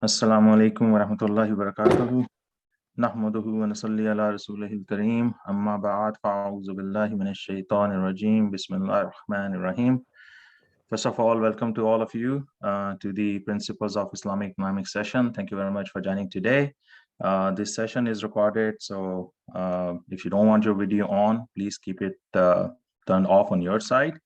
Assalamu alaikum wa rahmatullahi wa barakatuhu. Nahmaduhu wa nasalli ala rasulihil kareem. Amma ba'ad fa'auzu billahi minash shaitanir rajim. Bismillahir rahmanir rahim. First of all, welcome to all of you to the Principles of Islamic Economics session. Thank you very much for joining today. This session is recorded, so if you don't want your video on, please keep it turned off on your side.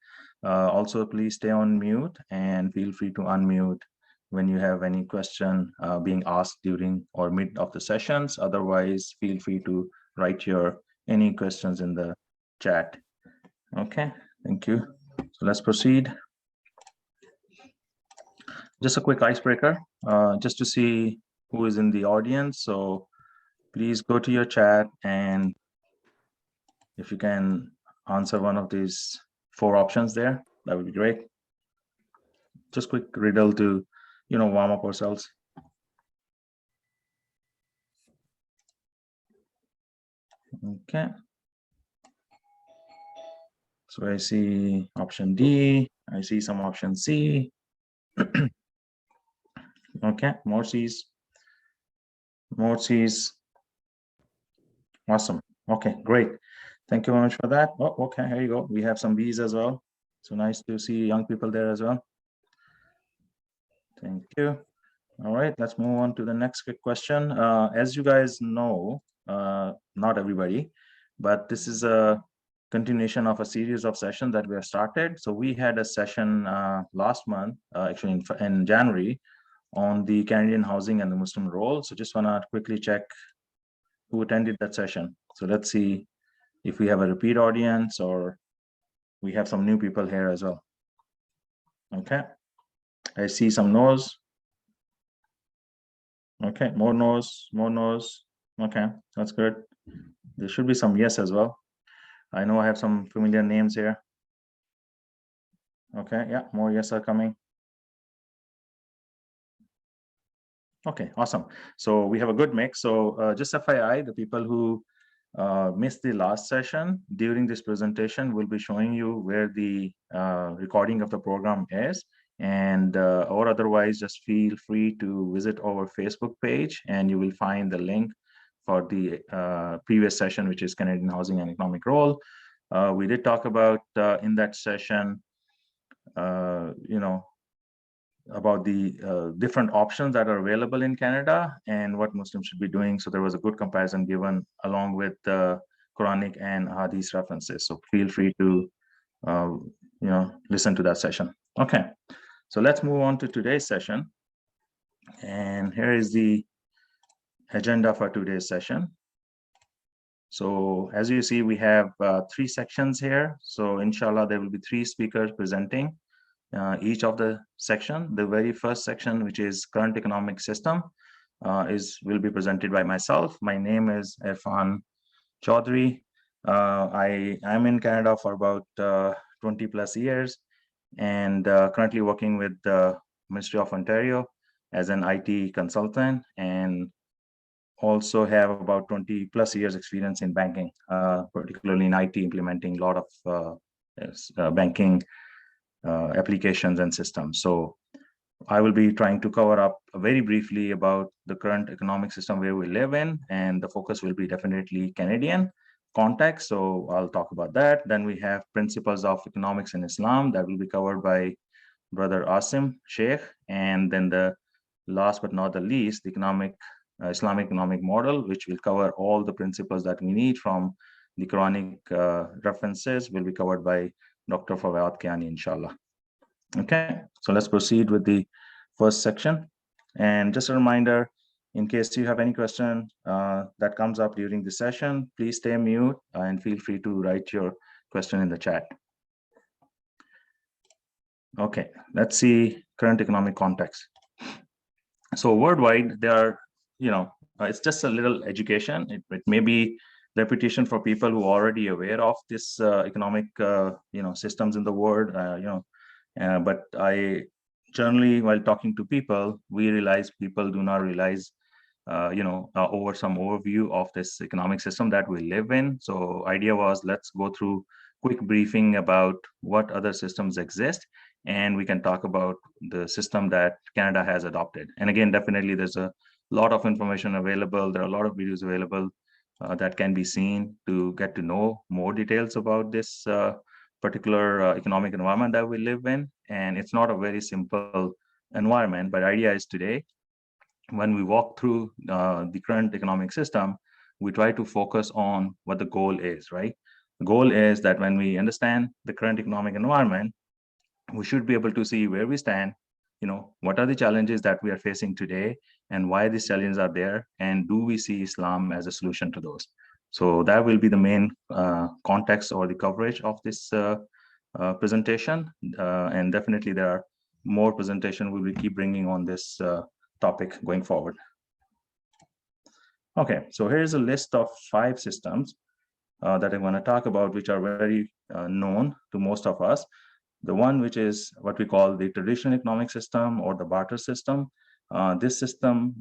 Also, please stay on mute and feel free to unmute when you have any question being asked during or mid of the sessions. Otherwise, feel free to write your any questions in the chat. Okay, thank you. So let's proceed. Just a quick icebreaker, just to see who is in the audience. So please go to your chat, and if you can answer one of these 4 options there, that would be great. Just quick riddle to, warm up ourselves. Okay. So I see option D, I see some option C. Okay, more C's. More C's. Awesome. Okay, great. Thank you very much for that. Oh, okay, here you go. We have some B's as well. So nice to see young people there as well. Thank you. All right, let's move on to the next quick question. As you guys know, not everybody, but this is a continuation of a series of sessions that we have started. So we had a session last month, actually in January, on the Canadian housing and the Muslim role. So just want to quickly check who attended that session. So let's see if we have a repeat audience or we have some new people here as well. Okay, I see some no's. Okay, more no's, more no's. Okay, that's good. There should be some yes as well. I know I have some familiar names here. Okay, yeah, more yes are coming. Okay, awesome. So we have a good mix. So just FYI, the people who missed the last session, during this presentation, we'll be showing you where the recording of the program is. And or otherwise, just feel free to visit our Facebook page and you will find the link for the previous session, which is Canadian housing and economic role. We did talk about in that session, about the different options that are available in Canada and what Muslims should be doing. So there was a good comparison given along with the Quranic and Hadith references. So feel free to, listen to that session. Okay, so let's move on to today's session. And here is the agenda for today's session. So as you see, we have 3 sections here. So inshallah, there will be 3 speakers presenting each of the section. The very first section, which is current economic system, will be presented by myself. My name is Irfan Chaudhry. I'm in Canada for about 20 plus years and currently working with the Ministry of Ontario as an IT consultant, and also have about 20 plus years experience in banking, particularly in IT, implementing a lot of banking applications and systems. So I will be trying to cover up very briefly about the current economic system where we live in, and the focus will be definitely Canadian context. So I'll talk about that. Then we have principles of economics in Islam that will be covered by Brother Asim Sheikh. And then the last but not the least, the Islamic economic model, which will cover all the principles that we need from the Quranic references, will be covered by Dr. Fawad Kiani, inshallah. Okay, so let's proceed with the first section. And just a reminder, in case you have any question that comes up during the session, please stay mute and feel free to write your question in the chat. Okay, let's see current economic context. So worldwide, there are, it's just a little education. It may be repetition for people who are already aware of this economic, systems in the world, but I generally, while talking to people, we realize people do not realize, over some overview of this economic system that we live in. So idea was, let's go through quick briefing about what other systems exist and we can talk about the system that Canada has adopted. And again, definitely there's a lot of information available. There are a lot of videos available that can be seen to get to know more details about this particular economic environment that we live in. And it's not a very simple environment, but idea is today, when we walk through the current economic system, we try to focus on what the goal is, right? The goal is that when we understand the current economic environment, we should be able to see where we stand, what are the challenges that we are facing today and why these challenges are there, and do we see Islam as a solution to those. So that will be the main context or the coverage of this presentation, and definitely there are more presentation we will keep bringing on this topic going forward. Okay, so here's a list of 5 systems that I want to talk about, which are very known to most of us. The one which is what we call the traditional economic system or the barter system. This system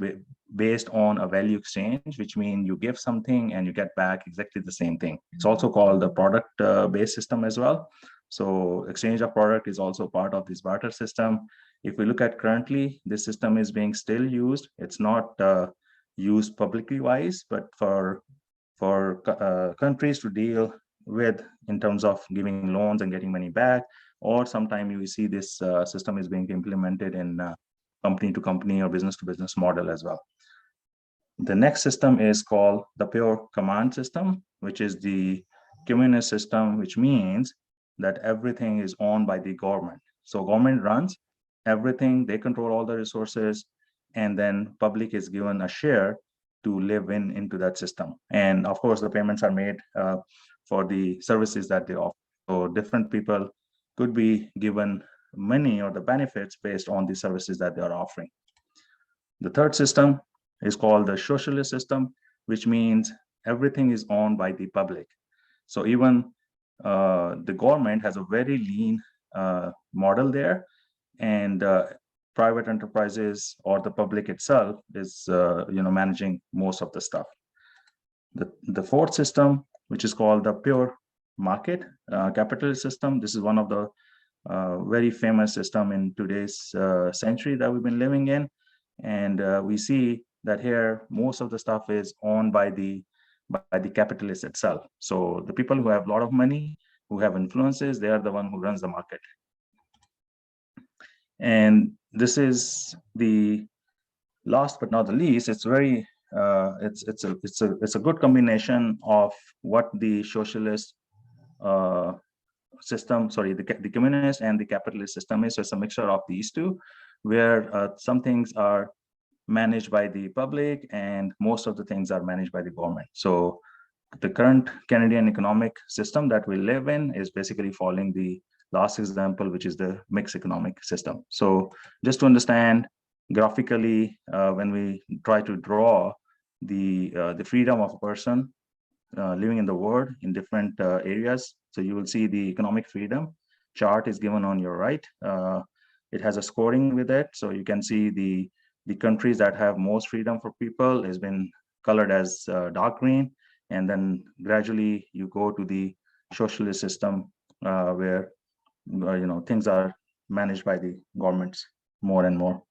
based on a value exchange, which means you give something and you get back exactly the same thing. It's also called the product-based system as well. So exchange of product is also part of this barter system. If we look at currently, this system is being still used. It's not used publicly wise, but for countries to deal with in terms of giving loans and getting money back, or sometime you see this system is being implemented in company to company or business to business model as well. The next system is called the pure command system, which is the communist system, which means that everything is owned by the government. So government runs everything, they control all the resources, and then public is given a share to live into that system. And of course, the payments are made for the services that they offer. So different people could be given money or the benefits based on the services that they are offering. The third system is called the socialist system, which means everything is owned by the public. So even the government has a very lean model there, and private enterprises or the public itself is managing most of the stuff. The fourth system, which is called the pure market capitalist system, this is one of the very famous system in today's century that we've been living in. And we see that here most of the stuff is owned by the capitalist itself. So the people who have a lot of money, who have influences, they are the one who runs the market. And this is the last but not the least. It's very it's a good combination of what the socialist system, sorry, the communist and the capitalist system is. So it's a mixture of these two, where some things are managed by the public and most of the things are managed by the government. So the current Canadian economic system that we live in is basically following the last example, which is the mixed economic system. So just to understand graphically, when we try to draw the freedom of a person living in the world in different areas, so you will see the economic freedom chart is given on your right. It has a scoring with it, so you can see the countries that have most freedom for people has been colored as dark green, and then gradually you go to the socialist system where things are managed by the governments more and more.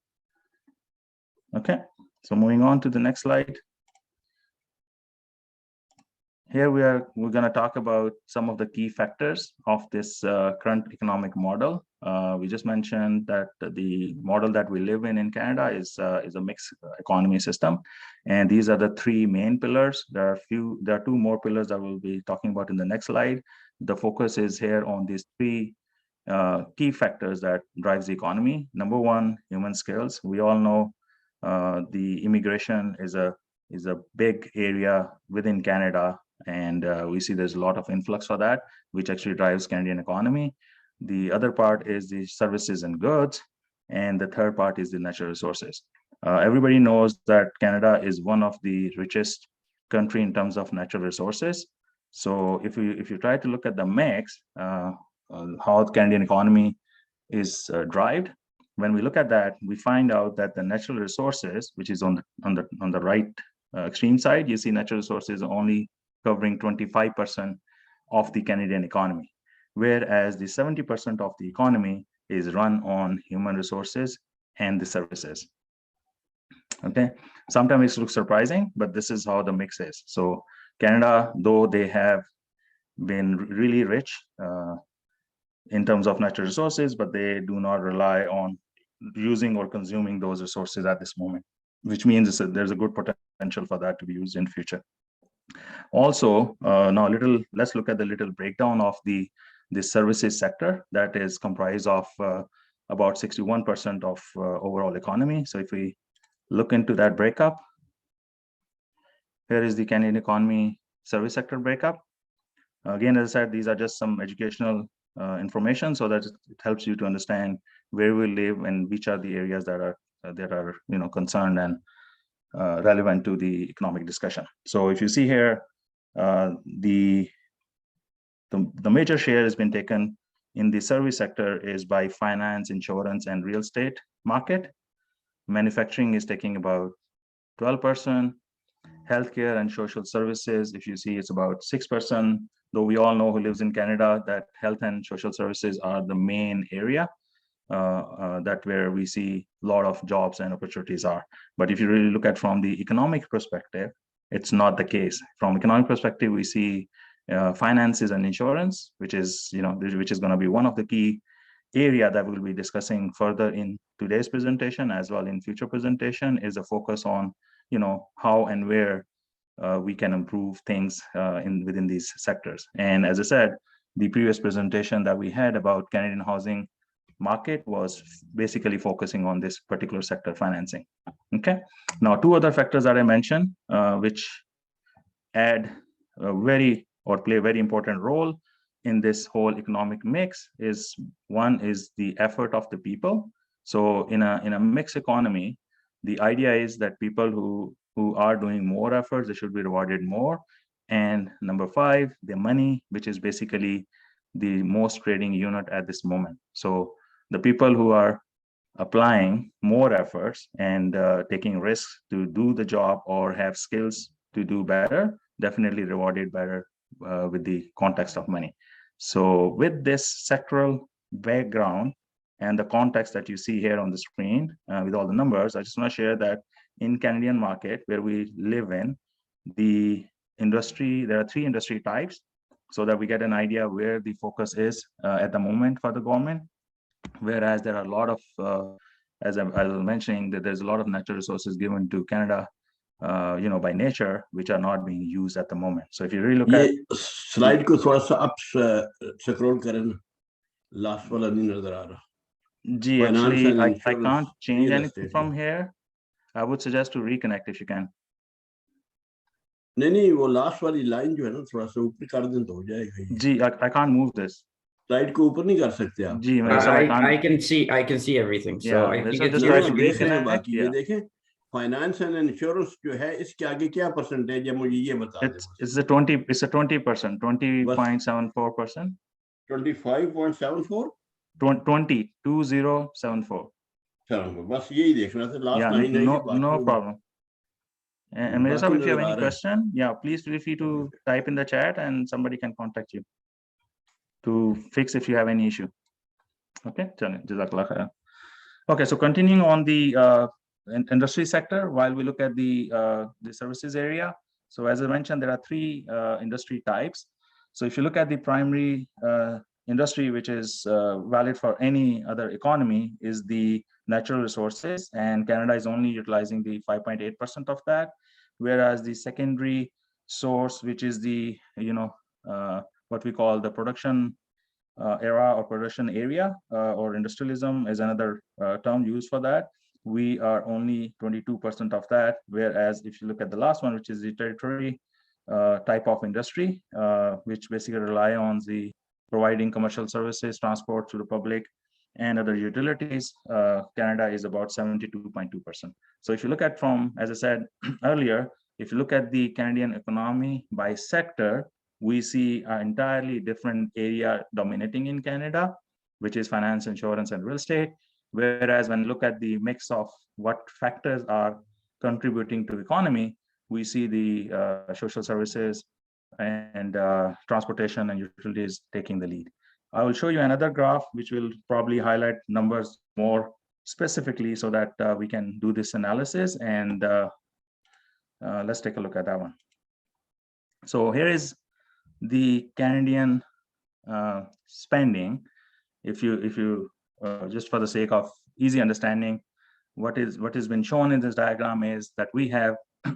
Okay, so moving on to the next slide. Here we're going to talk about some of the key factors of this current economic model. We just mentioned that the model that we live in Canada is a mixed economy system, and these are the 3 main pillars. There are 2 more pillars that we'll be talking about in the next slide. The focus is here on these 3 key factors that drives the economy. Number 1, human skills. We all know the immigration is a big area within Canada, and we see there's a lot of influx for that, which actually drives Canadian economy. The other part is the services and goods, and the third part is the natural resources. Everybody knows that Canada is one of the richest country in terms of natural resources. So if you try to look at the mix, how the Canadian economy is derived, when we look at that, we find out that the natural resources, which is on the right extreme side, you see natural resources only covering 25% of the Canadian economy, whereas the 70% of the economy is run on human resources and the services. Okay, sometimes it looks surprising, but this is how the mix is. So Canada, though they have been really rich in terms of natural resources, but they do not rely on using or consuming those resources at this moment, which means there's a good potential for that to be used in future. Also, now let's look at the little breakdown of the services sector that is comprised of about 61% of overall economy. So if we look into that breakup, here is the Canadian economy service sector breakup. Again, as I said, these are just some educational information so that it helps you to understand where we live and which are the areas that are concerned and relevant to the economic discussion. So if you see here, the major share has been taken in the service sector is by finance, insurance, and real estate market. Manufacturing is taking about 12%. Healthcare and social services, if you see, it's about 6%, though we all know who lives in Canada that health and social services are the main area that where we see a lot of jobs and opportunities are. But if you really look at from the economic perspective, it's not the case. From economic perspective, we see finances and insurance, which is going to be one of the key area that we'll be discussing further in today's presentation as well in future presentation, is a focus on how and where we can improve things within these sectors. And as I said, the previous presentation that we had about Canadian housing market was basically focusing on this particular sector, financing. Okay. Now, two other factors that I mentioned, which add play a very important role in this whole economic mix, is one is the effort of the people. So in a mixed economy, the idea is that people who are doing more efforts, they should be rewarded more. And number 5, the money, which is basically the most trading unit at this moment. So the people who are applying more efforts and taking risks to do the job or have skills to do better, definitely rewarded better with the context of money. So with this sectoral background and the context that you see here on the screen with all the numbers, I just want to share that in Canadian market where we live in, the industry, there are 3 industry types, so that we get an idea where the focus is at the moment for the government. Whereas there are a lot of, as I was mentioning, that there's a lot of natural resources given to Canada, by nature, which are not being used at the moment. So if you really look at slide को थोड़ा सा up scroll करें, last वाला नहीं नजर आ रहा. Actually, I can't change anything from here. I would suggest to reconnect if you can. नहीं वो last वाली line जो है ना थोड़ा सा ऊपर कर दें तो हो जाएगा. जी, I can't move this. Slide को ऊपर नहीं कर सकते आप. जी I can see everything. So I think it's just देख रहे हैं बाकी ये देखें. Finance and insurance जो है इसके आगे क्या percentage है मुझे ये बता दें. It's a 20%, 20.74%. 25.74. 20.74. चलो बस यही देखना था last line है. No problem. And Mirza, if you have any question, please feel free to type in the chat and somebody can contact you to fix if you have any issue. Okay, Jazakallah khair. Okay, so continuing on the industry sector, while we look at the services area. So as I mentioned, there are 3 industry types. So if you look at the primary industry, which is valid for any other economy, is the natural resources, and Canada is only utilizing the 5.8% of that, whereas the secondary source, which is the what we call the production era or production area or industrialism is another term used for that. We are only 22% of that, whereas if you look at the last one, which is the territory type of industry, which basically rely on the providing commercial services, transport to the public, and other utilities, Canada is about 72.2%. So if you look at from, as I said earlier, if you look at the Canadian economy by sector, we see an entirely different area dominating in Canada, which is finance, insurance, and real estate. Whereas when you look at the mix of what factors are contributing to the economy, we see the social services and transportation and utilities taking the lead. I will show you another graph, which will probably highlight numbers more specifically so that we can do this analysis. And let's take a look at that one. So here is the Canadian spending. If you just for the sake of easy understanding, what has been shown in this diagram is that we have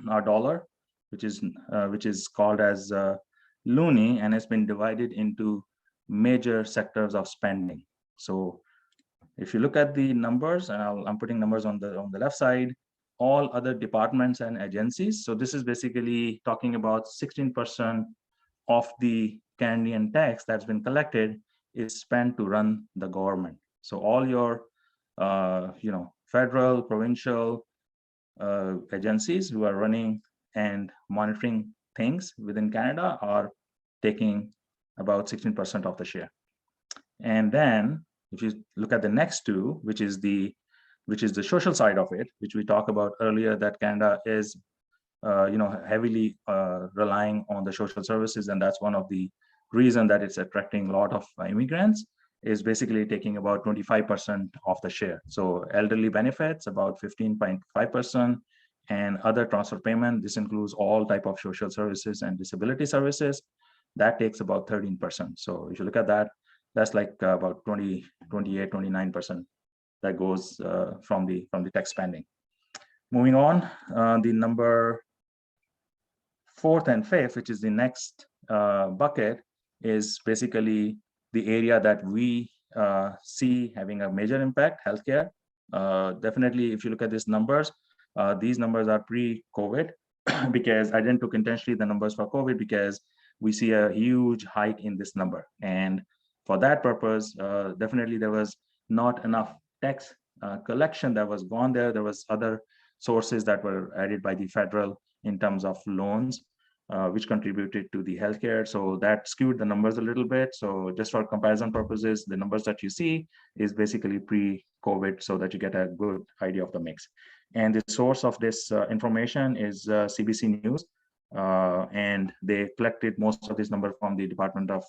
our dollar, which is called as loonie, and it's been divided into major sectors of spending. So if you look at the numbers, and I'm putting numbers on the left side, all other departments and agencies. So this is basically talking about 16% of the Canadian tax that's been collected is spent to run the government. So all your federal, provincial agencies who are running and monitoring things within Canada are taking about 16% of the share. And then if you look at the next two, which is the social side of it, which we talked about earlier, that Canada is heavily relying on the social services, and that's one of the reason that it's attracting a lot of immigrants, is basically taking about 25% of the share. So elderly benefits about 15.5%, and other transfer payment, this includes all type of social services and disability services, that takes about 13%. So if you look at that, that's like about 28, 29% that goes from the tax spending. Moving on, the number 4th and 5th, which is the next bucket, is basically the area that we see having a major impact, healthcare. Definitely, if you look at these numbers are pre-COVID, because I didn't took intentionally the numbers for COVID because we see a huge hike in this number. And for that purpose, definitely there was not enough tax collection that was gone there. There was other sources that were added by the federal in terms of loans, which contributed to the healthcare. So that skewed the numbers a little bit. So just for comparison purposes, the numbers that you see is basically pre-COVID, so that you get a good idea of the mix. And the source of this information is CBC News. And they collected most of this number from the Department of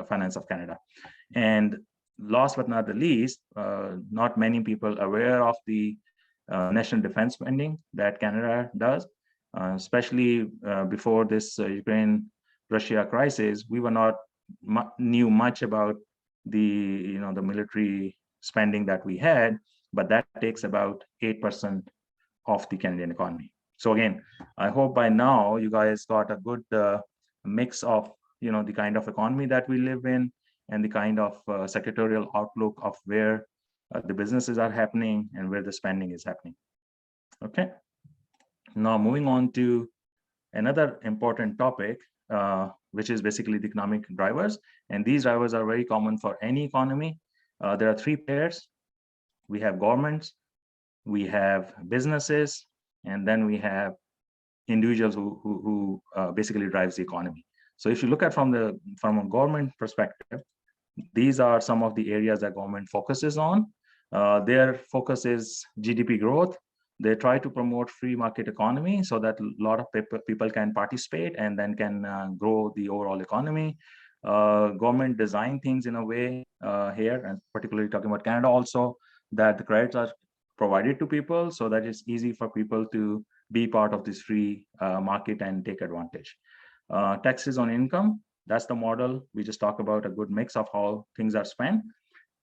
Finance of Canada. And last but not the least, not many people aware of the national defense spending that Canada does, especially before this Ukraine-Russia crisis. We were not knew much about the the military spending that we had, but that takes about 8% of the Canadian economy. So again, I hope by now you guys got a good mix of the kind of economy that we live in, and the kind of secretarial outlook of where the businesses are happening and where the spending is happening. Okay. Now moving on to another important topic, which is basically the economic drivers. And these drivers are very common for any economy. There are 3 pairs. We have governments, we have businesses, and then we have individuals who basically drives the economy. So if you look at from a government perspective, these are some of the areas that government focuses on. Their focus is GDP growth. They try to promote free market economy so that a lot of people can participate and then can grow the overall economy. Government design things in a way here, and particularly talking about Canada also, that the credits are provided to people so that it's easy for people to be part of this free market and take advantage. Taxes on income, that's the model. We just talk about a good mix of how things are spent.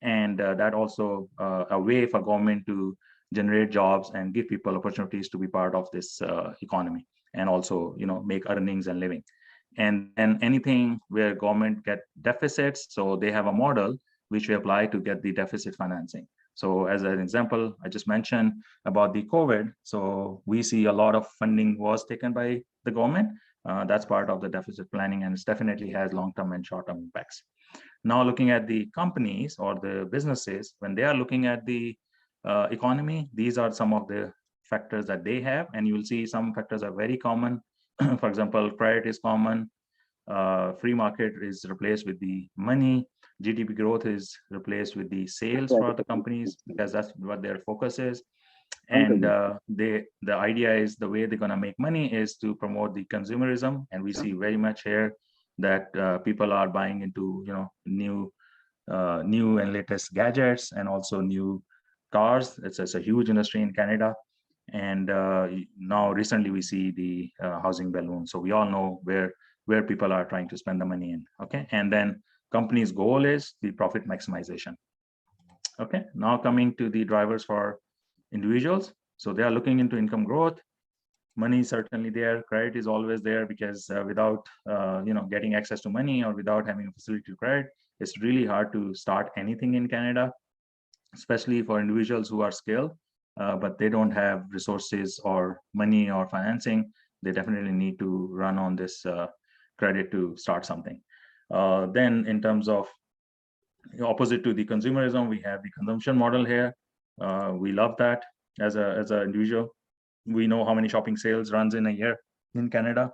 And that also a way for government to generate jobs and give people opportunities to be part of this economy, and also make earnings and living. And anything where government get deficits, so they have a model which we apply to get the deficit financing. So as an example, I just mentioned about the COVID. So we see a lot of funding was taken by the government. That's part of the deficit planning, and it definitely has long-term and short-term impacts. Now looking at the companies or the businesses, when they are looking at the economy, these are some of the factors that they have, and you will see some factors are very common. For example, credit is common, free market is replaced with the money, GDP growth is replaced with the sales for the companies, because that's what their focus is. And the idea is the way they're going to make money is to promote the consumerism, and we see very much here that people are buying into new new and latest gadgets and also new cars. It's a huge industry in Canada. And now recently we see the housing balloon. So we all know where people are trying to spend the money in. Okay. And then company's goal is the profit maximization. Okay. Now coming to the drivers for individuals. So they are looking into income growth. Money is certainly there. Credit is always there because without getting access to money or without having a facility to credit, it's really hard to start anything in Canada, especially for individuals who are skilled, but they don't have resources or money or financing. They definitely need to run on this credit to start something. Then in terms of opposite to the consumerism, we have the consumption model here. We love that as an individual. We know how many shopping sales runs in a year in Canada.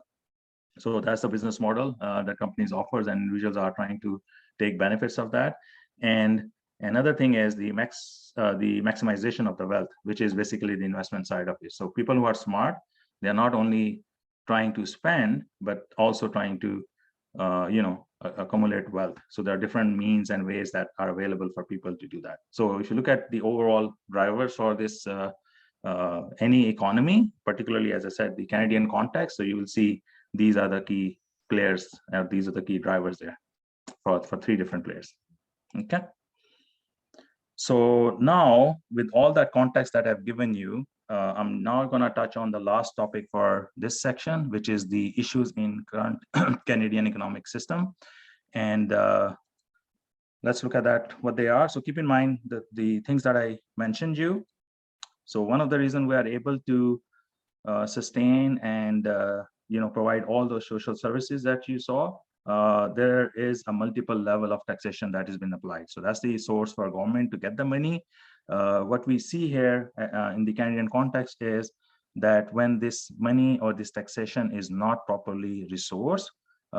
So that's the business model that companies offers, and individuals are trying to take benefits of that. And another thing is the maximization of the wealth, which is basically the investment side of it. So people who are smart, they're not only trying to spend, but also trying to accumulate wealth. So there are different means and ways that are available for people to do that. So if you look at the overall drivers for this any economy, particularly, as I said, the Canadian context, so you will see these are the key players, these are the key drivers there for three different players. Okay. So now, with all that context that I've given you, I'm now going to touch on the last topic for this section, which is the issues in current Canadian economic system. And let's look at that, what they are. So keep in mind that the things that I mentioned you. So one of the reasons we are able to sustain and provide all those social services that you saw, there is a multiple level of taxation that has been applied. So that's the source for government to get the money. What we see here in the Canadian context is that when this money or this taxation is not properly resourced,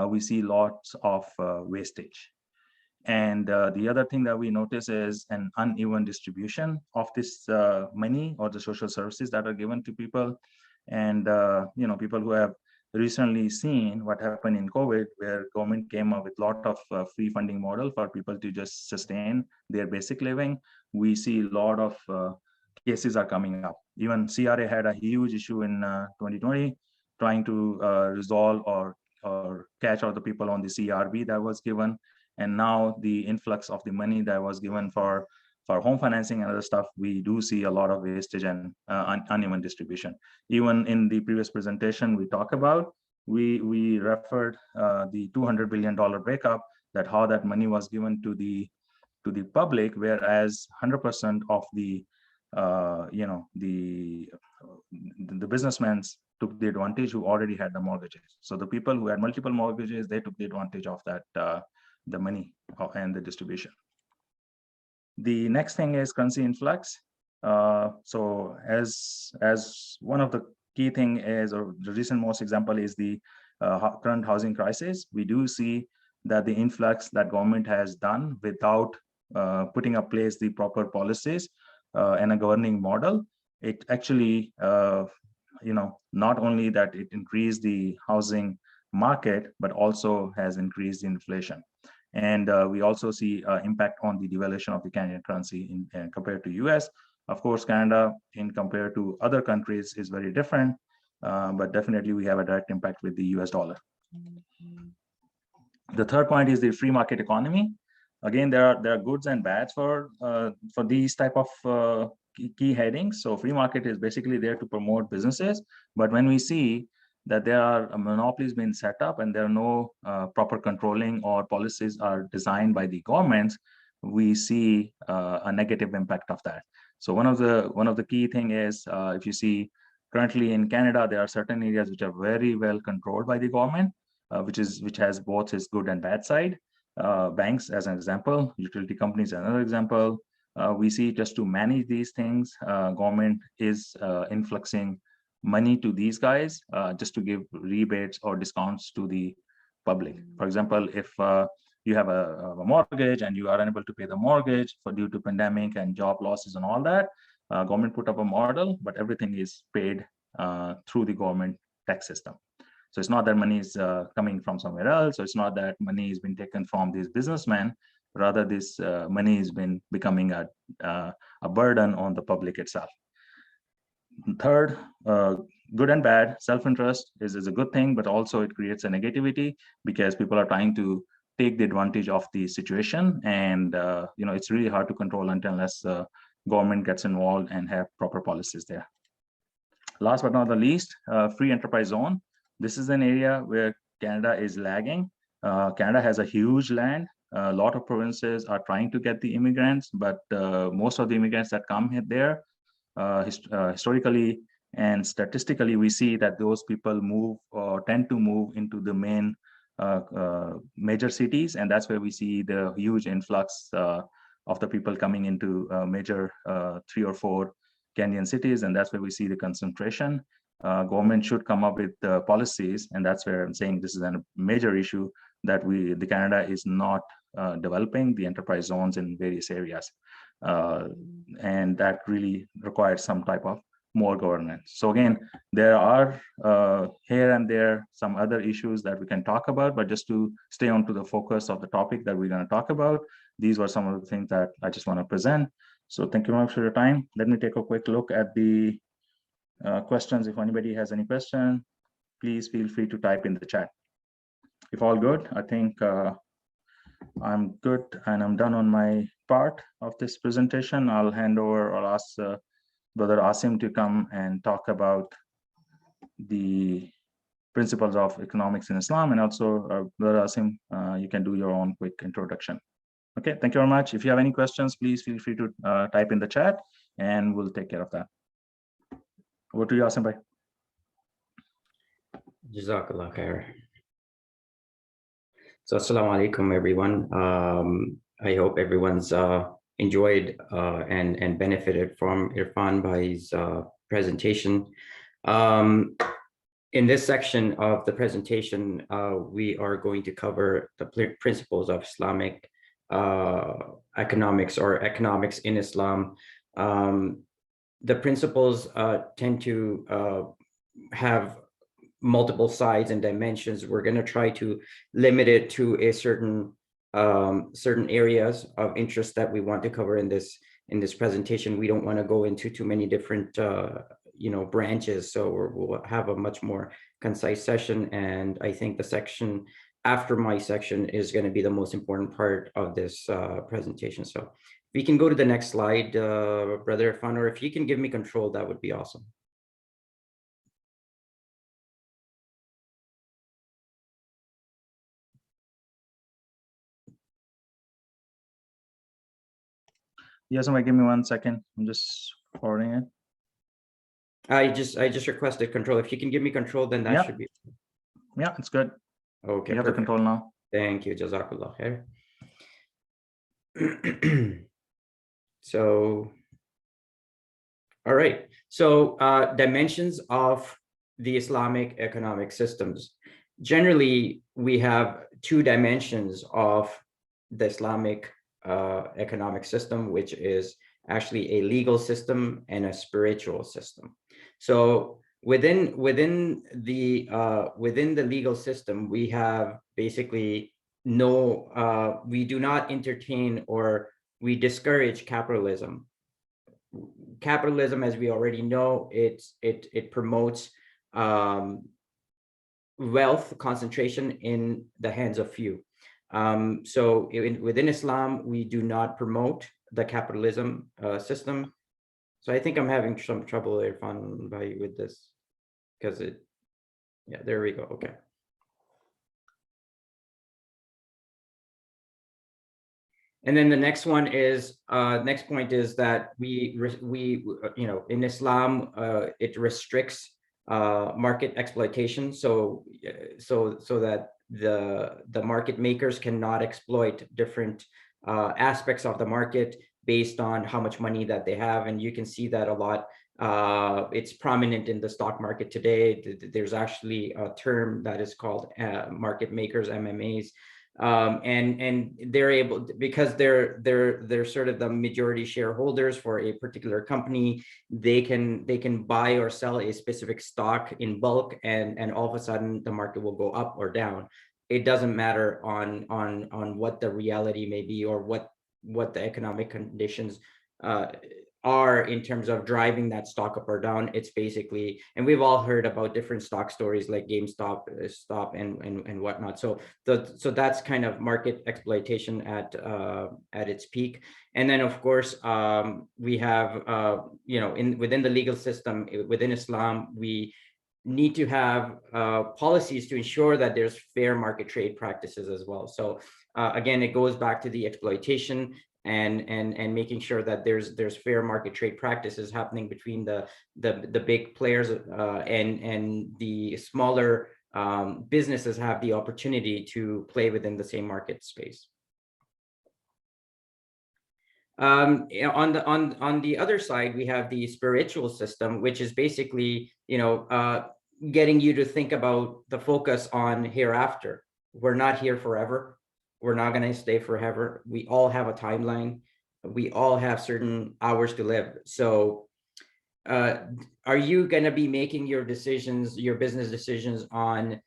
we see lots of wastage. And the other thing that we notice is an uneven distribution of this money or the social services that are given to people. And people who have recently seen what happened in COVID, where government came up with a lot of free funding model for people to just sustain their basic living. We see a lot of cases are coming up. Even CRA had a huge issue in 2020, trying to resolve or catch all the people on the CRB that was given. And now the influx of the money that was given for home financing and other stuff, we do see a lot of wastage and uneven distribution. Even in the previous presentation we talked about, we referred the $200 billion breakup, that how that money was given to the public, whereas 100% of the businessmen took the advantage who already had the mortgages. So the people who had multiple mortgages, they took the advantage of that the money and the distribution. The next thing is currency influx. So as one of the key thing is, or the recent most example is the current housing crisis. We do see that the influx that government has done without putting in place the proper policies and a governing model, it actually not only that it increased the housing market, but also has increased inflation. And we also see impact on the devaluation of the Canadian currency compared to US. Of course, Canada, in compared to other countries, is very different, but definitely we have a direct impact with the US dollar. The third point is the free market economy. Again, there are goods and bads for these type of key headings. So free market is basically there to promote businesses, but when we see that there are monopolies being set up and there are no proper controlling or policies are designed by the governments, we see a negative impact of that. So one of the key thing is if you see currently in Canada, there are certain areas which are very well controlled by the government, which has both its good and bad side. Banks as an example, utility companies another example. We see just to manage these things, government is influxing money to these guys just to give rebates or discounts to the public. For example, if you have a mortgage and you are unable to pay the mortgage due to pandemic and job losses and all that, government put up a model, but everything is paid through the government tax system. So it's not that money is coming from somewhere else. So it's not that money is being taken from these businessmen. Rather, this money has been becoming a burden on the public itself. Third, good and bad, self-interest is a good thing, but also it creates a negativity because people are trying to take the advantage of the situation, and it's really hard to control unless government gets involved and have proper policies there. Last but not the least, free enterprise zone. This is an area where Canada is lagging. Canada has a huge land. A lot of provinces are trying to get the immigrants, but most of the immigrants that come there, historically and statistically, we see that those people move or tend to move into the main major cities, and that's where we see the huge influx of the people coming into major 3 or 4 Kenyan cities, and that's where we see the concentration. Government should come up with policies, and that's where I'm saying this is a major issue that the Canada is not developing the enterprise zones in various areas, and that really requires some type of more governance. So again, there are here and there some other issues that we can talk about, but just to stay on to the focus of the topic that we're going to talk about, these were some of the things that I just want to present. So thank you very much for your time. Let me take a quick look at the questions. If anybody has any question, please feel free to type in the chat. If all good, I think I'm good and I'm done on my part of this presentation. I'll hand over or ask Brother Asim to come and talk about the principles of economics in Islam, and also Brother Asim, you can do your own quick introduction. Okay, thank you very much. If you have any questions, please feel free to type in the chat and we'll take care of that. Over to you, Asim bhai. Jazakallah khair. So assalamu alaikum, everyone. I hope everyone's enjoyed and benefited from Irfan Bhai's presentation. In this section of the presentation, we are going to cover the principles of Islamic economics or economics in Islam. The principles tend to have multiple sides and dimensions. We're going to try to limit it to a certain areas of interest that we want to cover in this presentation. We don't want to go into too many different branches, so we'll have a much more concise session, and I think the section after my section is going to be the most important part of this presentation. So if we can go to the next slide, Brother Irfan, or if you can give me control, that would be awesome. Yes, somebody give me 1 second. I'm just forwarding it. I just requested control. If you can give me control, then that should be. Yeah, it's good. Okay, you have the control now. Thank you. Jazakallah khair. So, all right. So dimensions of the Islamic economic systems. Generally, we have 2 dimensions of the Islamic economic system, which is actually a legal system and a spiritual system. So within the legal system, we have basically we do not entertain or we discourage capitalism. Capitalism, as we already know, it promotes wealth concentration in the hands of few. So within Islam, we do not promote the capitalism system. So I think I'm having some trouble, Irfan, with this, because there we go. Okay. And then the next one is next point is that we in Islam it restricts market exploitation, so that the market makers cannot exploit different aspects of the market based on how much money that they have. And you can see that a lot. It's prominent in the stock market today. There's actually a term that is called market makers, MMAs. And they're able, because they're sort of the majority shareholders for a particular company, they can buy or sell a specific stock in bulk, and all of a sudden the market will go up or down. it doesn't matter on what the reality may be, or what the economic conditions are in terms of driving that stock up or down. It's basically, and we've all heard about different stock stories like GameStop, Stop, and whatnot. So that's kind of market exploitation at its peak. And then of course we have within the legal system, within Islam, we need to have policies to ensure that there's fair market trade practices as well. So again, it goes back to the exploitation and making sure that there's fair market trade practices happening between the big players, and the smaller businesses have the opportunity to play within the same market space. On the other side, we have the spiritual system, which is basically, getting you to think about the focus on hereafter. We're not here forever. We're not going to stay forever. We all have a timeline. We all have certain hours to live. So are you going to be making your decisions, your business decisions on,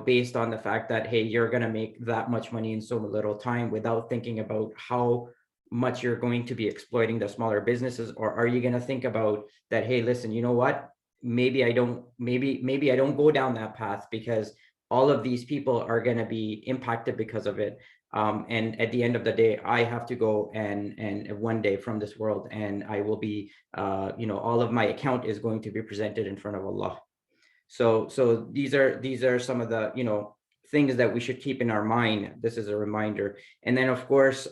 based on the fact that, hey, you're going to make that much money in so little time, without thinking about how much you're going to be exploiting the smaller businesses? Or are you going to think about that, hey, listen, you know what? Maybe I don't go down that path, because all of these people are going to be impacted because of it. And at the end of the day, I have to go and one day from this world, and I will be, all of my account is going to be presented in front of Allah. So these are some of the, things that we should keep in our mind. This is a reminder. And then of course,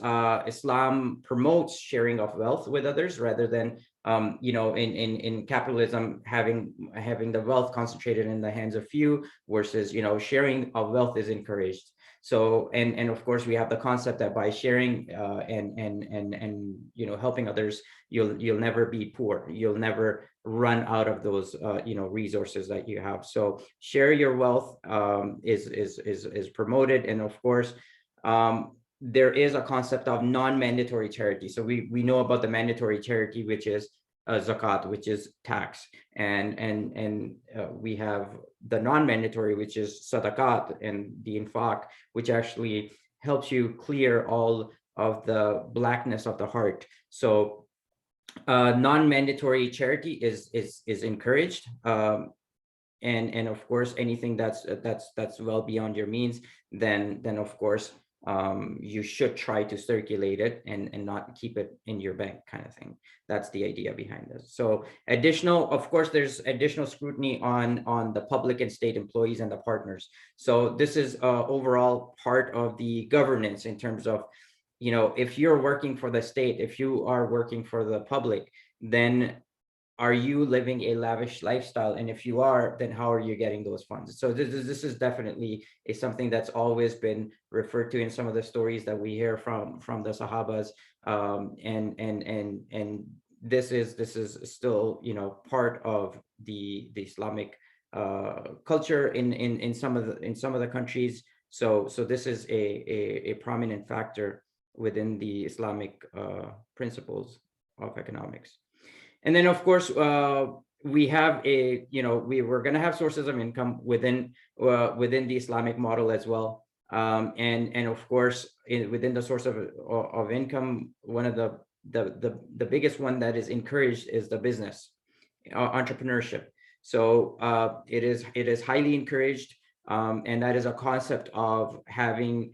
Islam promotes sharing of wealth with others, rather than, in capitalism, having the wealth concentrated in the hands of few, versus, sharing of wealth is encouraged. So, and of course we have the concept that by sharing and helping others, you'll never be poor. You'll never run out of those resources that you have. So share your wealth is promoted. And of course there is a concept of non-mandatory charity. So we know about the mandatory charity, which is zakat, which is tax, and we have the non-mandatory, which is sadaqat and the infaq, which actually helps you clear all of the blackness of the heart. So non-mandatory charity is encouraged, and of course anything that's well beyond your means, then of course you should try to circulate it and not keep it in your bank, kind of thing. That's the idea behind this. So of course there's additional scrutiny on the public and state employees and the partners. So this is overall part of the governance, in terms of, if you're working for the state, if you are working for the public, then are you living a lavish lifestyle? And if you are, then how are you getting those funds? So this is definitely something that's always been referred to in some of the stories that we hear from the Sahabas, and this is still part of the Islamic culture in some of the countries. So this is a prominent factor within the Islamic principles of economics. And then of course we have we're going to have sources of income within the Islamic model as well, and of course within the source of income, one of the biggest one that is encouraged is the business entrepreneurship. So it is highly encouraged, and that is a concept of having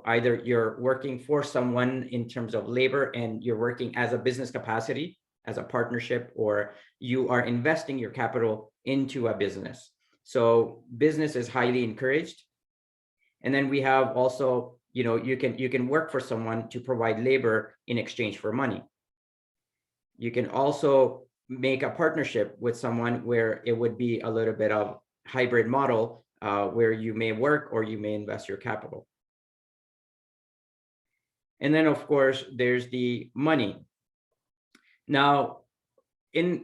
either you're working for someone in terms of labor, and you're working as a business capacity, as a partnership, or you are investing your capital into a business. So business is highly encouraged. And then we have also, you can work for someone to provide labor in exchange for money. You can also make a partnership with someone where it would be a little bit of hybrid model, where you may work or you may invest your capital. And then of course there's the money. Now, when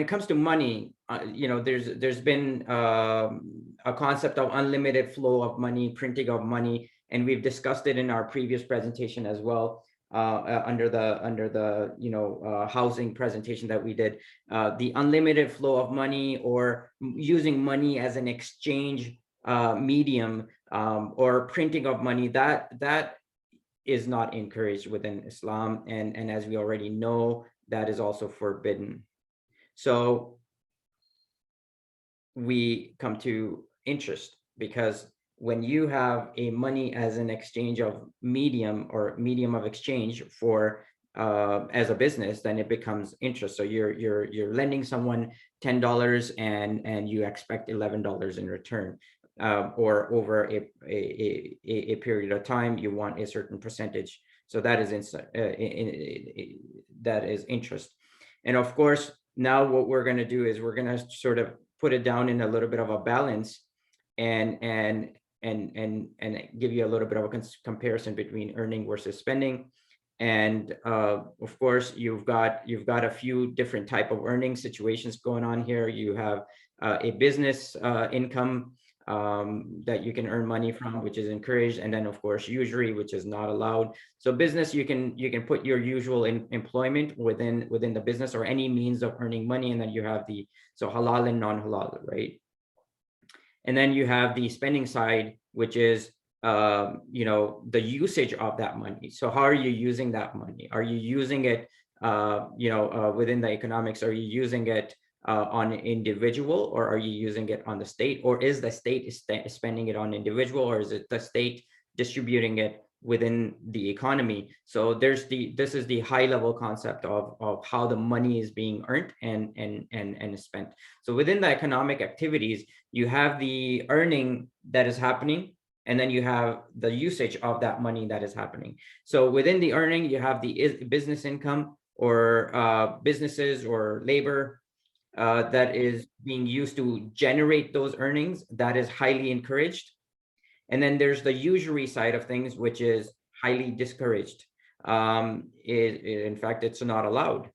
it comes to money, there's been a concept of unlimited flow of money, printing of money, and we've discussed it in our previous presentation as well, under the housing presentation that we did. The unlimited flow of money, or using money as an exchange medium or printing of money, that is not encouraged within Islam, and as we already know, that is also forbidden. So we come to interest, because when you have a money as an exchange of medium or medium of exchange for as a business, then it becomes interest. So you're lending someone $10 and you expect $11 in return, or over a period of time you want a certain percentage. So that is that is interest. And of course, now what we're going to do is we're going to sort of put it down in a little bit of a balance, and give you a little bit of a comparison between earning versus spending. And of course, you've got a few different type of earning situations going on here. You have a business income that you can earn money from, which is encouraged, and then of course usury, which is not allowed. So business, you can put your usual employment within the business or any means of earning money, and then you have the halal and non-halal, right? And then you have the spending side, which is the usage of that money. So how are you using that money? Are you using it within the economics? Are you using it on individual, or are you using it on the state? Or is the state spending it on individual, or is it the state distributing it within the economy? So this is the high level concept of how the money is being earned and spent. So within the economic activities, you have the earning that is happening, and then you have the usage of that money that is happening. So within the earning, you have the business income, or businesses or labor that is being used to generate those earnings. That is highly encouraged. And then there's the usury side of things, which is highly discouraged. In fact, it's not allowed.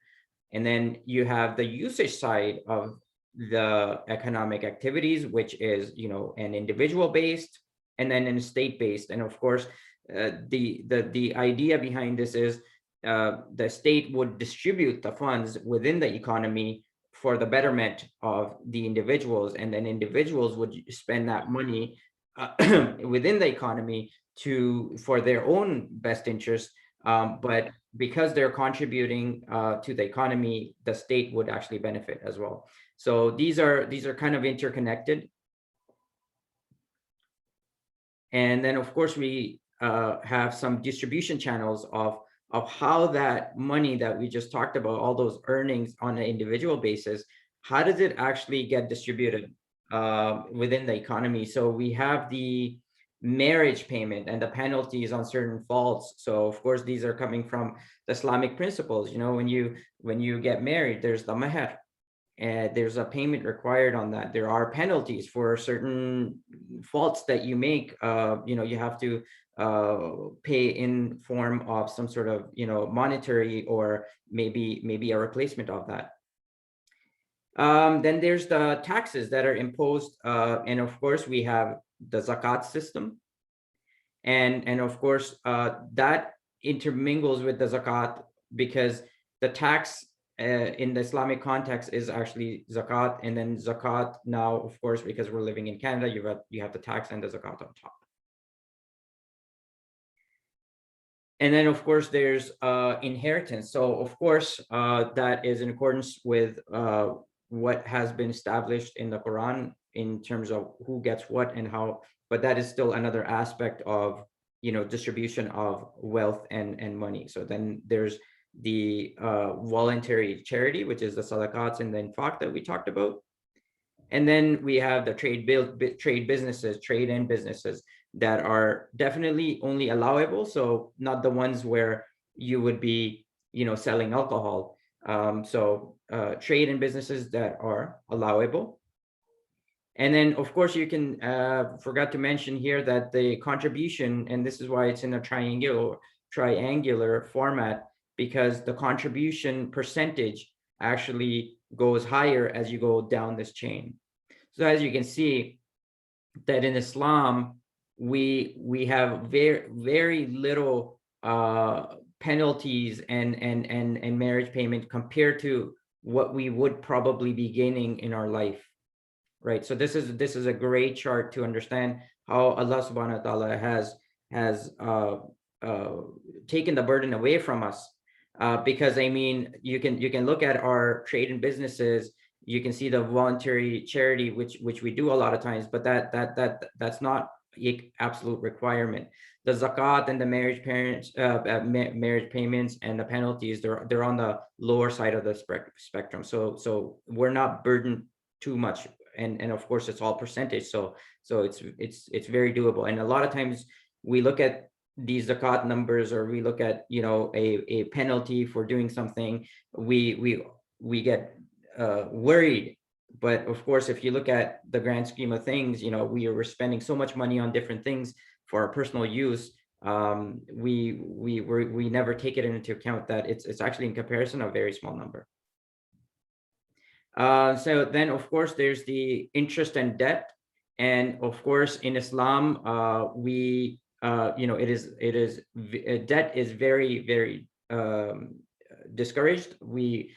And then you have the usage side of the economic activities, which is an individual based, and then an state based. And of course, the idea behind this is the state would distribute the funds within the economy for the betterment of the individuals, and then individuals would spend that money within the economy for their own best interest. But because they're contributing to the economy, the state would actually benefit as well. So these are kind of interconnected. And then of course we have some distribution channels of how that money that we just talked about, all those earnings on an individual basis, how does it actually get distributed within the economy? So we have the marriage payment and the penalties on certain faults. So of course, these are coming from the Islamic principles. When you get married, there's the mahr, and there's a payment required on that. There are penalties for certain faults that you make. You have to pay in form of some sort of monetary, or maybe a replacement of that. Then there's the taxes that are imposed, and of course we have the zakat system, and of course that intermingles with the zakat, because the tax in the Islamic context is actually zakat, and then zakat now, of course, because we're living in Canada, you have the tax and the zakat on top. And then of course there's inheritance. So of course that is in accordance with what has been established in the Quran in terms of who gets what and how, but that is still another aspect of distribution of wealth and money. So then there's the voluntary charity, which is the sadaqats and the infaq that we talked about. And then we have the trade and businesses that are definitely only allowable. So not the ones where you would be, selling alcohol. Trade and businesses that are allowable. And then of course you can, forgot to mention here that the contribution, and this is why it's in a triangular format, because the contribution percentage actually goes higher as you go down this chain. So as you can see that in Islam, we have very little penalties and marriage payment compared to what we would probably be gaining in our life, right? So this is a great chart to understand how Allah subhanahu wa ta'ala has taken the burden away from us. Because I mean, you can look at our trade and businesses, you can see the voluntary charity, which we do a lot of times, but that's not an absolute requirement. The zakat and the marriage marriage payments and the penalties, they're on the lower side of the spectrum. So we're not burdened too much, and of course it's all percentage. So it's very doable. And a lot of times we look at these zakat numbers, or we look at, you know, a penalty for doing something, we get worried. But of course, if you look at the grand scheme of things, you know, we were spending so much money on different things for our personal use. We never take it into account that it's actually in comparison a very small number. So then, of course, there's the interest and debt, and of course, in Islam, you know, it is debt is very discouraged. We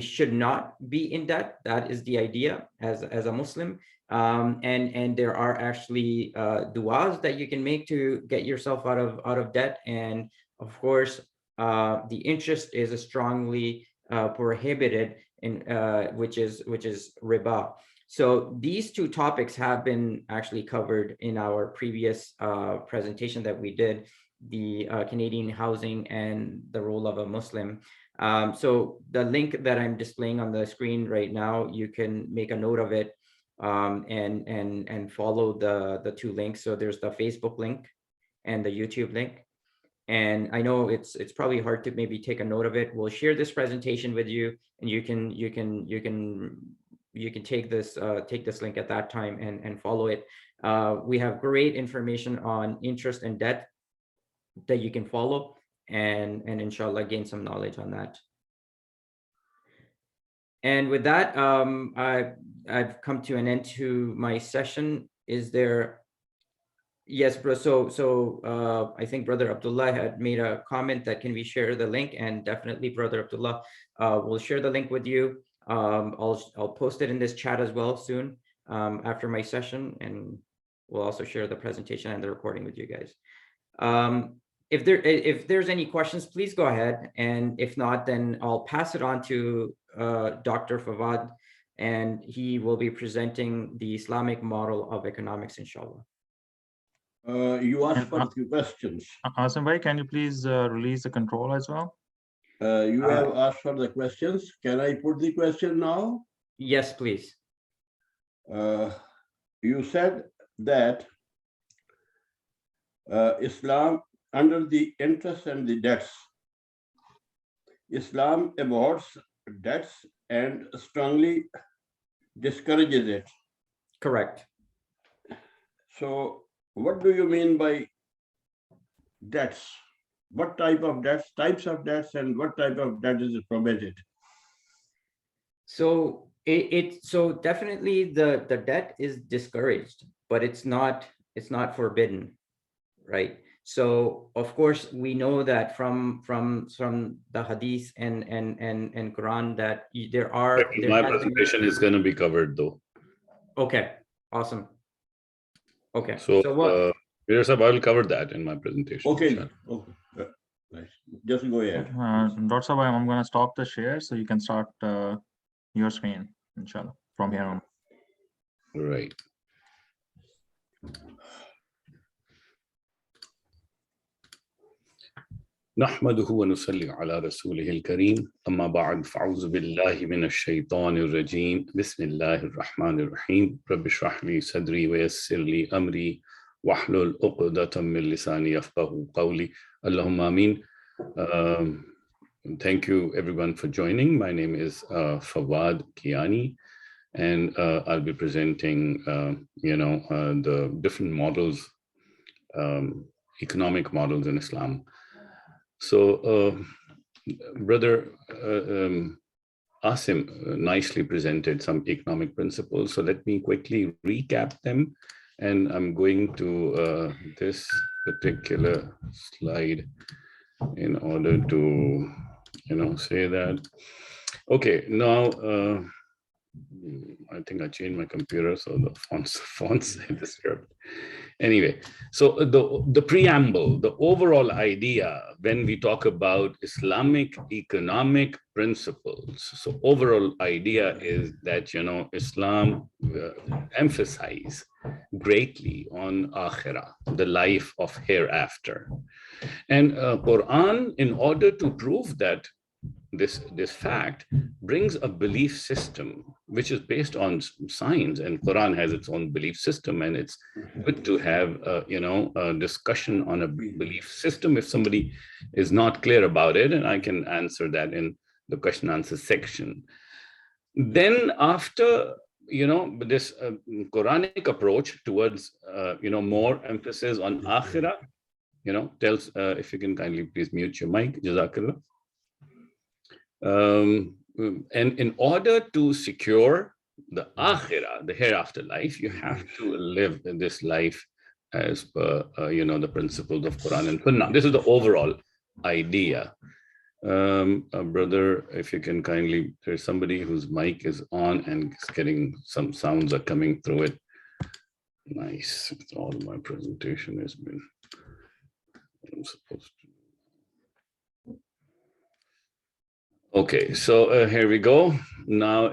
should not be in debt. That is the idea as a Muslim. And there are actually du'as that you can make to get yourself out of debt. And of course, the interest is strongly prohibited, in which is riba. So these two topics have been actually covered in our previous presentation that we did, the Canadian housing and the role of a Muslim. So the link that I'm displaying on the screen right now, you can make a note of it, and follow the two links. So there's the Facebook link and the YouTube link. And I know it's probably hard to maybe take a note of it. We'll share this presentation with you, and you can take this link at that time and follow it. We have great information on interest and debt that you can follow, and inshallah gain some knowledge on that. And with that, I've come to an end to my session. Is there? Yes, bro. So I think Brother Abdullah had made a comment that can we share the link, and definitely Brother Abdullah will share the link with you. I'll post it in this chat as well soon after my session, and we'll also share the presentation and the recording with you guys. If there's any questions, please go ahead, and if not, then I'll pass it on to Dr. Fawad, and he will be presenting the Islamic model of economics, inshallah. You asked for a few questions. Asim bhai, can you please release the control as well? You have asked for the questions. Can I put the question now? Yes, please. You said that Islam, under the interest and the debts, Islam abhors debts and strongly discourages it. Correct. So what do you mean by debts? What types of debts, and what type of debt is prohibited? So so definitely the debt is discouraged, but it's not forbidden, right? So of course we know that from the hadith and Quran that my presentation is going to be covered though. Okay, awesome. Okay, so what I will cover that in my presentation. Okay. Okay. Nice. Just go ahead. Dr. Sabay, I'm going to stop the share so you can start your screen, inshallah, from here on. Right. نحمده ونصلي على رسوله الكريم أما بعد فأعوذ بالله من الشيطان الرجيم بسم الله الرحمن الرحيم رب اشرح لي صدري ويسر لي أمري واحلل عقدة من لساني يفقهوا قولي اللهم آمين. Thank you everyone for joining. My name is Fawad Kiani, and I'll be presenting the different models, economic models in Islam. So Brother Asim nicely presented some economic principles. So let me quickly recap them. And I'm going to this particular slide in order to, say that. Okay, now I think I changed my computer, so the fonts are disturbed. Anyway, so the preamble, the overall idea when we talk about Islamic economic principles. So overall idea is that, Islam emphasize greatly on akhirah, the life of hereafter. And Quran, in order to prove that this fact, brings a belief system which is based on science, and Quran has its own belief system, and it's good to have a discussion on a belief system if somebody is not clear about it, and I can answer that in the question answer section. Then after this Quranic approach towards more emphasis on akhirah, tells if you can kindly please mute your mic, jazakallah. And in order to secure the akhirah, the hereafter life, you have to live in this life as per the principles of Quran and Sunnah. This is the overall idea. Brother, if you can kindly, there's somebody whose mic is on and is getting some sounds are coming through it. Nice. All my presentation has been. I'm supposed to. Okay, so here we go. Now,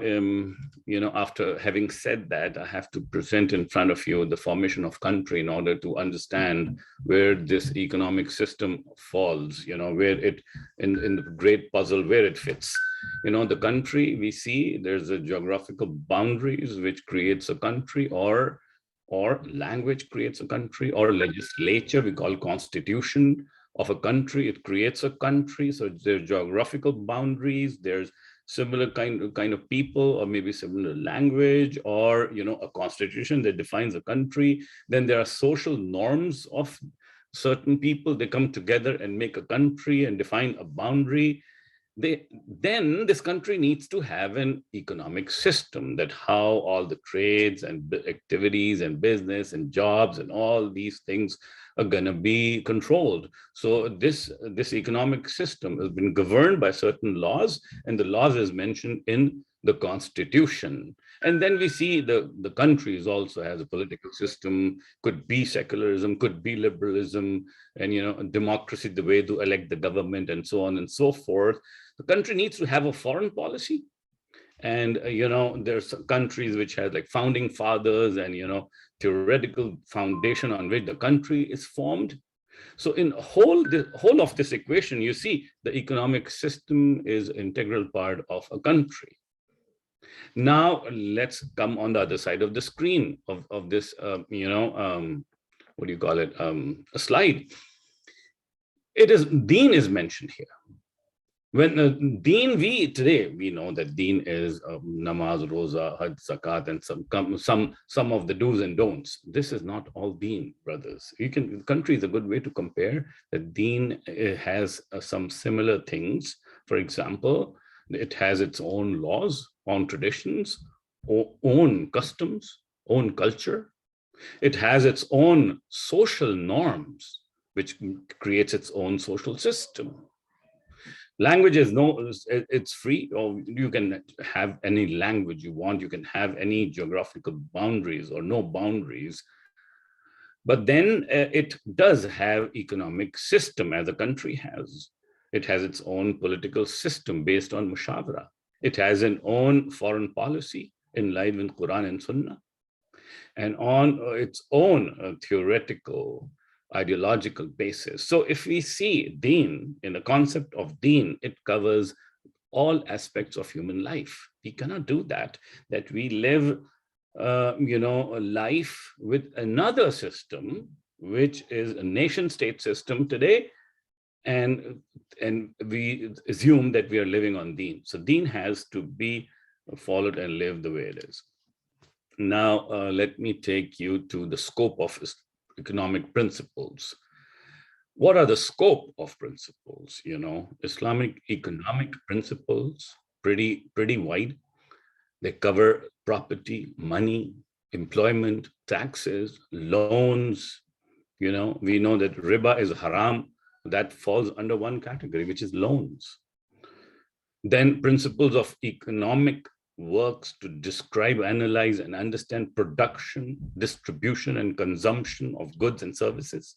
after having said that, I have to present in front of you the formation of country in order to understand where this economic system falls, where it, in the great puzzle, where it fits. The country, we see there's a geographical boundaries which creates a country, or language creates a country, or legislature, we call constitution of a country, it creates a country. So there's geographical boundaries, there's similar kind of people, or maybe similar language, or a constitution that defines a country. Then there are social norms of certain people, they come together and make a country and define a boundary. Then this country needs to have an economic system, that how all the trades and activities and business and jobs and all these things are going to be controlled. So this economic system has been governed by certain laws, and the laws is mentioned in the constitution. And then we see the countries also has a political system, could be secularism, could be liberalism, and democracy, the way to elect the government, and so on and so forth. The country needs to have a foreign policy. And there's countries which have like founding fathers and theoretical foundation on which the country is formed. So in the whole of this equation, you see the economic system is an integral part of a country. Now let's come on the other side of the screen of this what do you call it, a slide. It is Deen is mentioned here. When Deen, we know that Deen is namaz, roza, hajj, zakat, and some of the do's and don'ts. This is not all Deen, brothers. Country is a good way to compare. That Deen has some similar things. For example, it has its own laws, own traditions, own customs, own culture. It has its own social norms, which creates its own social system. Language is it's free, or you can have any language you want. You can have any geographical boundaries or no boundaries. But then it does have economic system, as a country has. It has its own political system based on mushawara. It has an own foreign policy in line with Quran and Sunnah, and on its own theoretical ideological basis. So if we see Deen, in the concept of Deen, it covers all aspects of human life. We cannot do that we live a life with another system, which is a nation state system today, and we assume that we are living on Deen. So Deen has to be followed and lived the way it is. Now, let me take you to the scope of economic principles. What are the scope of principles? Islamic economic principles, pretty wide. They cover property, money, employment, taxes, loans. We know that riba is haram. That falls under one category, which is loans. Then principles of economic works to describe, analyze, and understand production, distribution, and consumption of goods and services.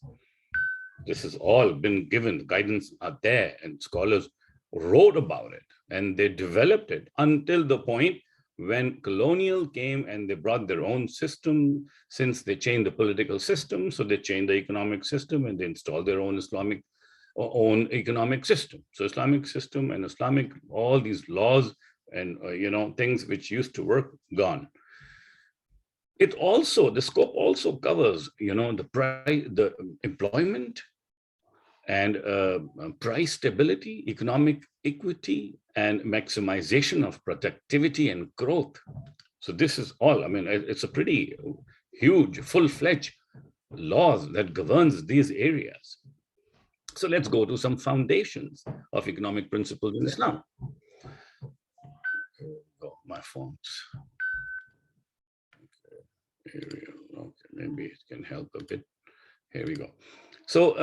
This has all been given, guidance are there, and scholars wrote about it, and they developed it until the point when colonial came and they brought their own system. Since they changed the political system, so they changed the economic system and they installed their own own economic system. So Islamic system and Islamic, all these laws and things which used to work, gone. It also, the scope also covers, the employment and price stability, economic equity, and maximization of productivity and growth. So this is all, I mean, it's a pretty huge, full-fledged laws that governs these areas. So let's go to some foundations of economic principles in Islam. Oh, my phones. Okay, maybe it can help a bit. Here we go. So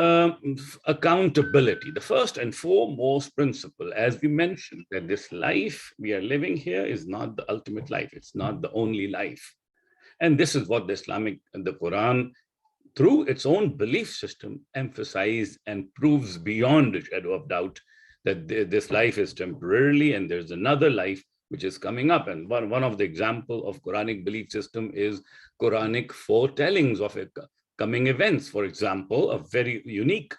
accountability, the first and foremost principle, as we mentioned, that this life we are living here is not the ultimate life. It's not the only life. And this is what the Quran, through its own belief system, emphasizes and proves beyond a shadow of doubt that this life is temporarily and there's another life which is coming up. And one of the example of Quranic belief system is Quranic foretellings of coming events. For example, a very unique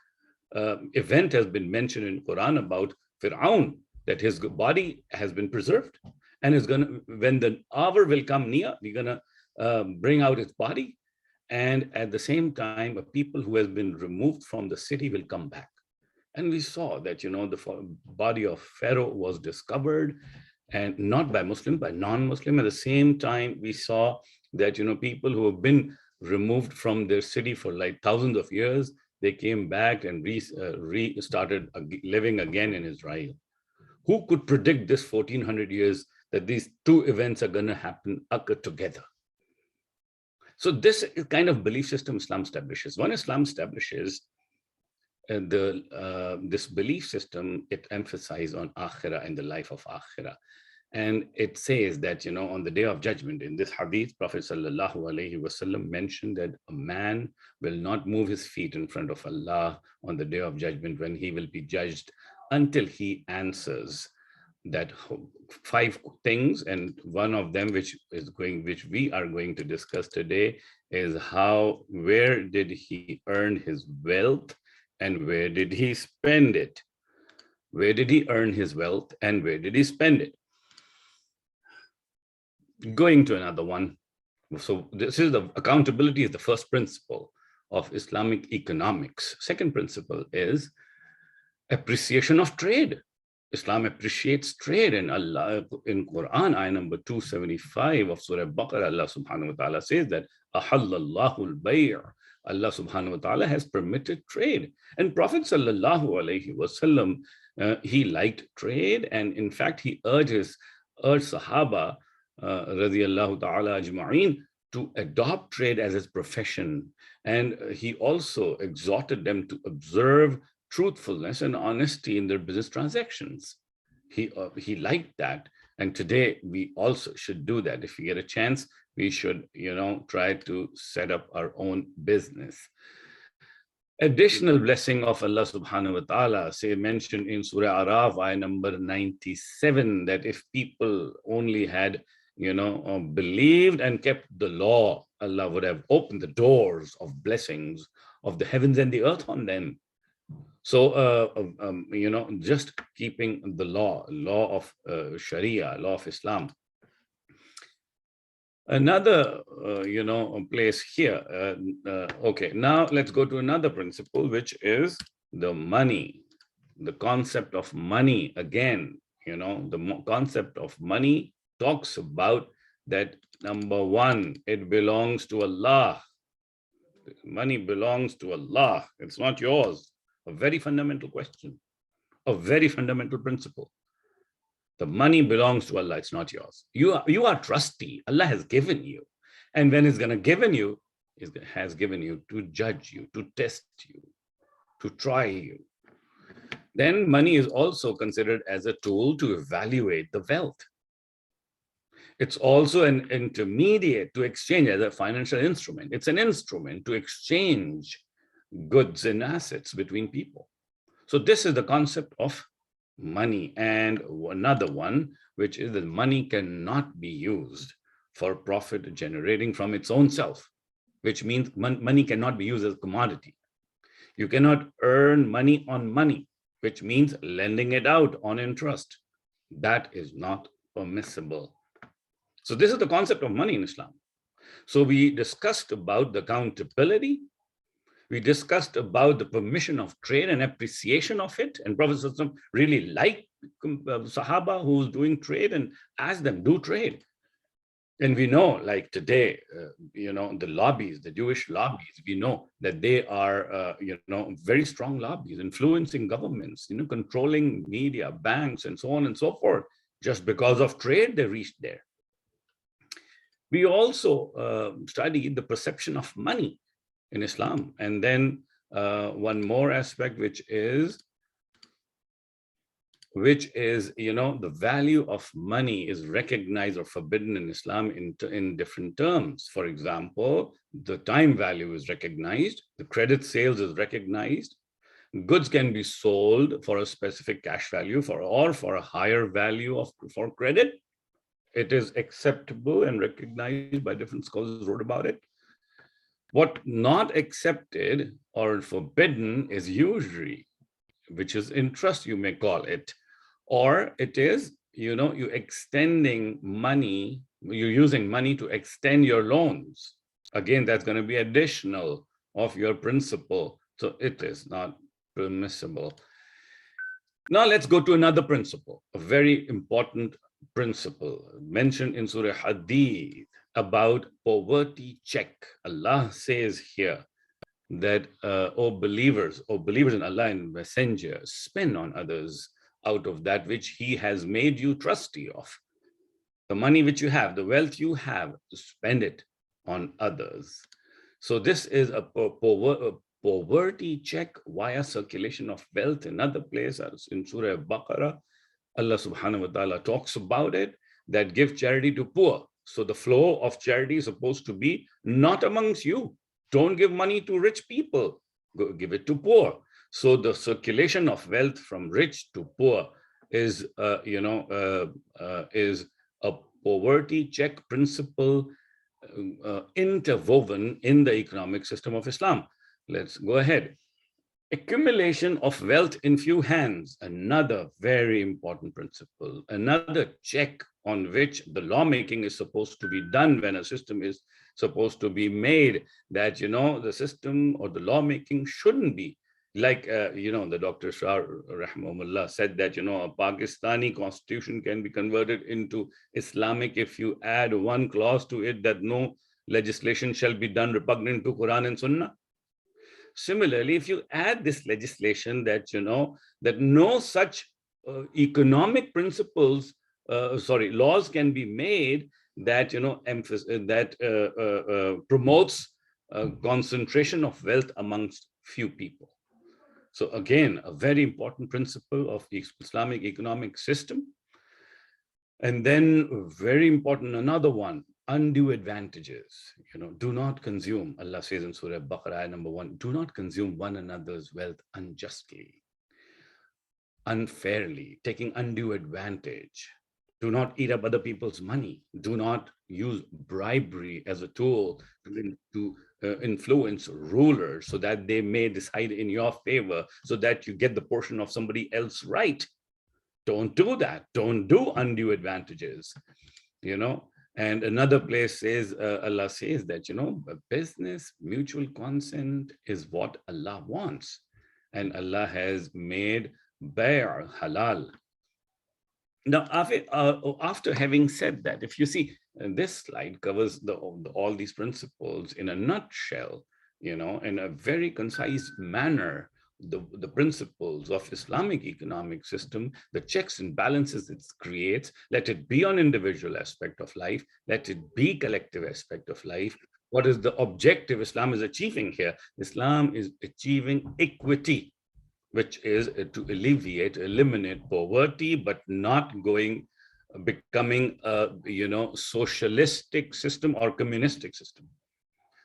event has been mentioned in Quran about Fir'aun, that his body has been preserved and is going to, when the hour will come near, we're going to bring out its body. And at the same time, a people who has been removed from the city will come back. And we saw that, the body of Pharaoh was discovered, and not by Muslim, by non-Muslim. At the same time, we saw that, people who have been removed from their city for like thousands of years, they came back and started living again in Israel. Who could predict this 1400 years that these two events are going to occur together? So this kind of belief system Islam establishes. When Islam establishes this belief system, it emphasizes on akhirah and the life of akhirah. And it says that, on the day of judgment, in this hadith, Prophet sallallahu alaihi wasallam mentioned that a man will not move his feet in front of Allah on the day of judgment when he will be judged until he answers that 5 things. And one of them, which we are going to discuss today, is where did he earn his wealth and where did he spend it? Where did he earn his wealth and where did he spend it? Going to another one. So this is accountability is the first principle of Islamic economics. Second principle is appreciation of trade. Islam appreciates trade, and Allah in Quran, ayah number 275 of Surah Baqarah, Allah subhanahu wa ta'ala says that ahallallahu al-bay'. Allah subhanahu wa ta'ala has permitted trade. And Prophet sallallahu alaihi wasallam, he liked trade, and in fact he urged Sahaba radiyallahu ta'ala ajma'in to adopt trade as his profession. And he also exhorted them to observe truthfulness and honesty in their business transactions. He liked that. And today we also should do that. If we get a chance, we should, try to set up our own business. Additional blessing of Allah subhanahu wa ta'ala, mentioned in Surah Araf, ayah number 97, that if people only had, believed and kept the law, Allah would have opened the doors of blessings of the heavens and the earth on them. So, just keeping the law of Sharia, law of Islam. Another, place here. Okay, now let's go to another principle, which is the money, the concept of money. Again, the concept of money talks about that, number one, it belongs to Allah. Money belongs to Allah. It's not yours. A very fundamental question, a very fundamental principle. The money belongs to Allah, it's not yours. You are trustee. Allah has given you. And when He's going to given you, He has given you to judge you, to test you, to try you. Then money is also considered as a tool to evaluate the wealth. It's also an intermediate to exchange as a financial instrument. It's an instrument to exchange goods and assets between people. So this is the concept of money. And another one, which is that money cannot be used for profit generating from its own self, which means money cannot be used as a commodity. You cannot earn money on money, which means lending it out on interest. That is not permissible. So this is the concept of money in Islam. So we discussed about the accountability. We discussed about the permission of trade and appreciation of it. And Prophet ﷺ really liked Sahaba who was doing trade and asked them, do trade. And we know, like today, the lobbies, the Jewish lobbies, we know that they are, very strong lobbies, influencing governments, controlling media, banks, and so on and so forth. Just because of trade, they reached there. We also studied the perception of money in Islam. And then one more aspect, which is, the value of money is recognized or forbidden in Islam in different terms. For example, the time value is recognized, the credit sales is recognized, goods can be sold for a specific cash value or for a higher value for credit. It is acceptable and recognized by different scholars who wrote about it. What not accepted or forbidden is usury, which is interest, you may call it, or it is, you extending money, you're using money to extend your loans. Again, that's going to be additional of your principal. So it is not permissible. Now let's go to another principle, a very important principle mentioned in Surah Hadith about poverty check. Allah says here that, O believers in Allah and Messenger, spend on others out of that which He has made you trustee of. The money which you have, the wealth you have, spend it on others. So this is a poverty check via circulation of wealth. In other places, in Surah Baqarah, Allah subhanahu wa ta'ala talks about it, that give charity to poor. So the flow of charity is supposed to be not amongst you. Don't give money to rich people, give it to poor. So the circulation of wealth from rich to poor is a poverty check principle interwoven in the economic system of Islam. Let's go ahead. Accumulation of wealth in few hands, another very important principle, another check on which the lawmaking is supposed to be done when a system is supposed to be made, that, the system or the lawmaking shouldn't be like, the Dr. Shah Rahimahullah said that, a Pakistani constitution can be converted into Islamic if you add one clause to it that no legislation shall be done repugnant to Quran and Sunnah. Similarly, if you add this legislation that, that no such economic principles, laws can be made that, promotes concentration of wealth amongst few people. So again, a very important principle of the Islamic economic system. And then very important, another one, undue advantages. Do not consume, Allah says in Surah Baqarah, number 1, do not consume one another's wealth unjustly, unfairly, taking undue advantage. Do not eat up other people's money. Do not use bribery as a tool to influence rulers so that they may decide in your favor so that you get the portion of somebody else right. Don't do that. Don't do undue advantages, And another place says, Allah says that, business, mutual consent is what Allah wants. And Allah has made bay' halal. Now, after having said that, if you see, this slide covers all these principles in a nutshell, in a very concise manner, the principles of Islamic economic system, the checks and balances it creates, let it be on individual aspect of life, let it be collective aspect of life. What is the objective Islam is achieving here? Islam is achieving equity, which is to eliminate poverty, but not going becoming a, socialistic system or communistic system.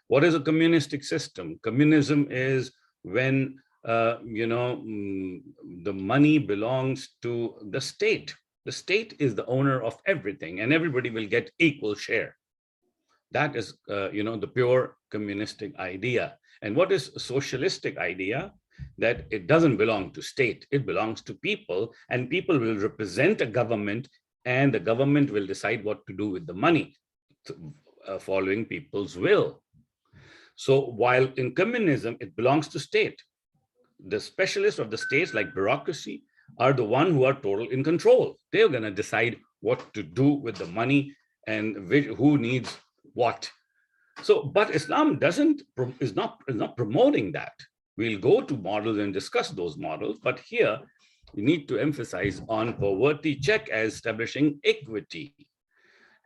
What is a communistic system? Communism is when, the money belongs to the state. The state is the owner of everything and everybody will get equal share. That is, the pure communistic idea. And what is a socialistic idea? That it doesn't belong to state, it belongs to people, and people will represent a government, and the government will decide what to do with the money, following people's will. So while in communism, it belongs to state, the specialists of the states, like bureaucracy, are the one who are total in control. They're going to decide what to do with the money and who needs what. So, but Islam is not promoting that. We'll go to models and discuss those models, but here we need to emphasize on poverty check as establishing equity.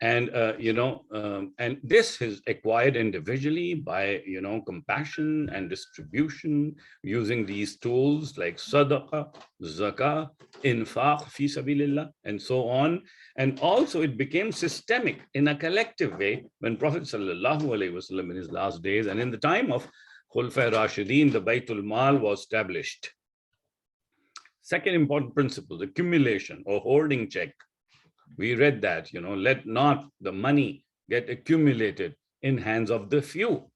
And, and this is acquired individually by, compassion and distribution using these tools like sadaqah, zakah, infaq, fi sabilillah, and so on. And also it became systemic in a collective way when Prophet sallallahu alaihi wasallam in his last days and in the time of Khulafai Rashidin, the Baytul Mal was established. Second important principle, the accumulation or hoarding check. We read that, let not the money get accumulated in hands of the few.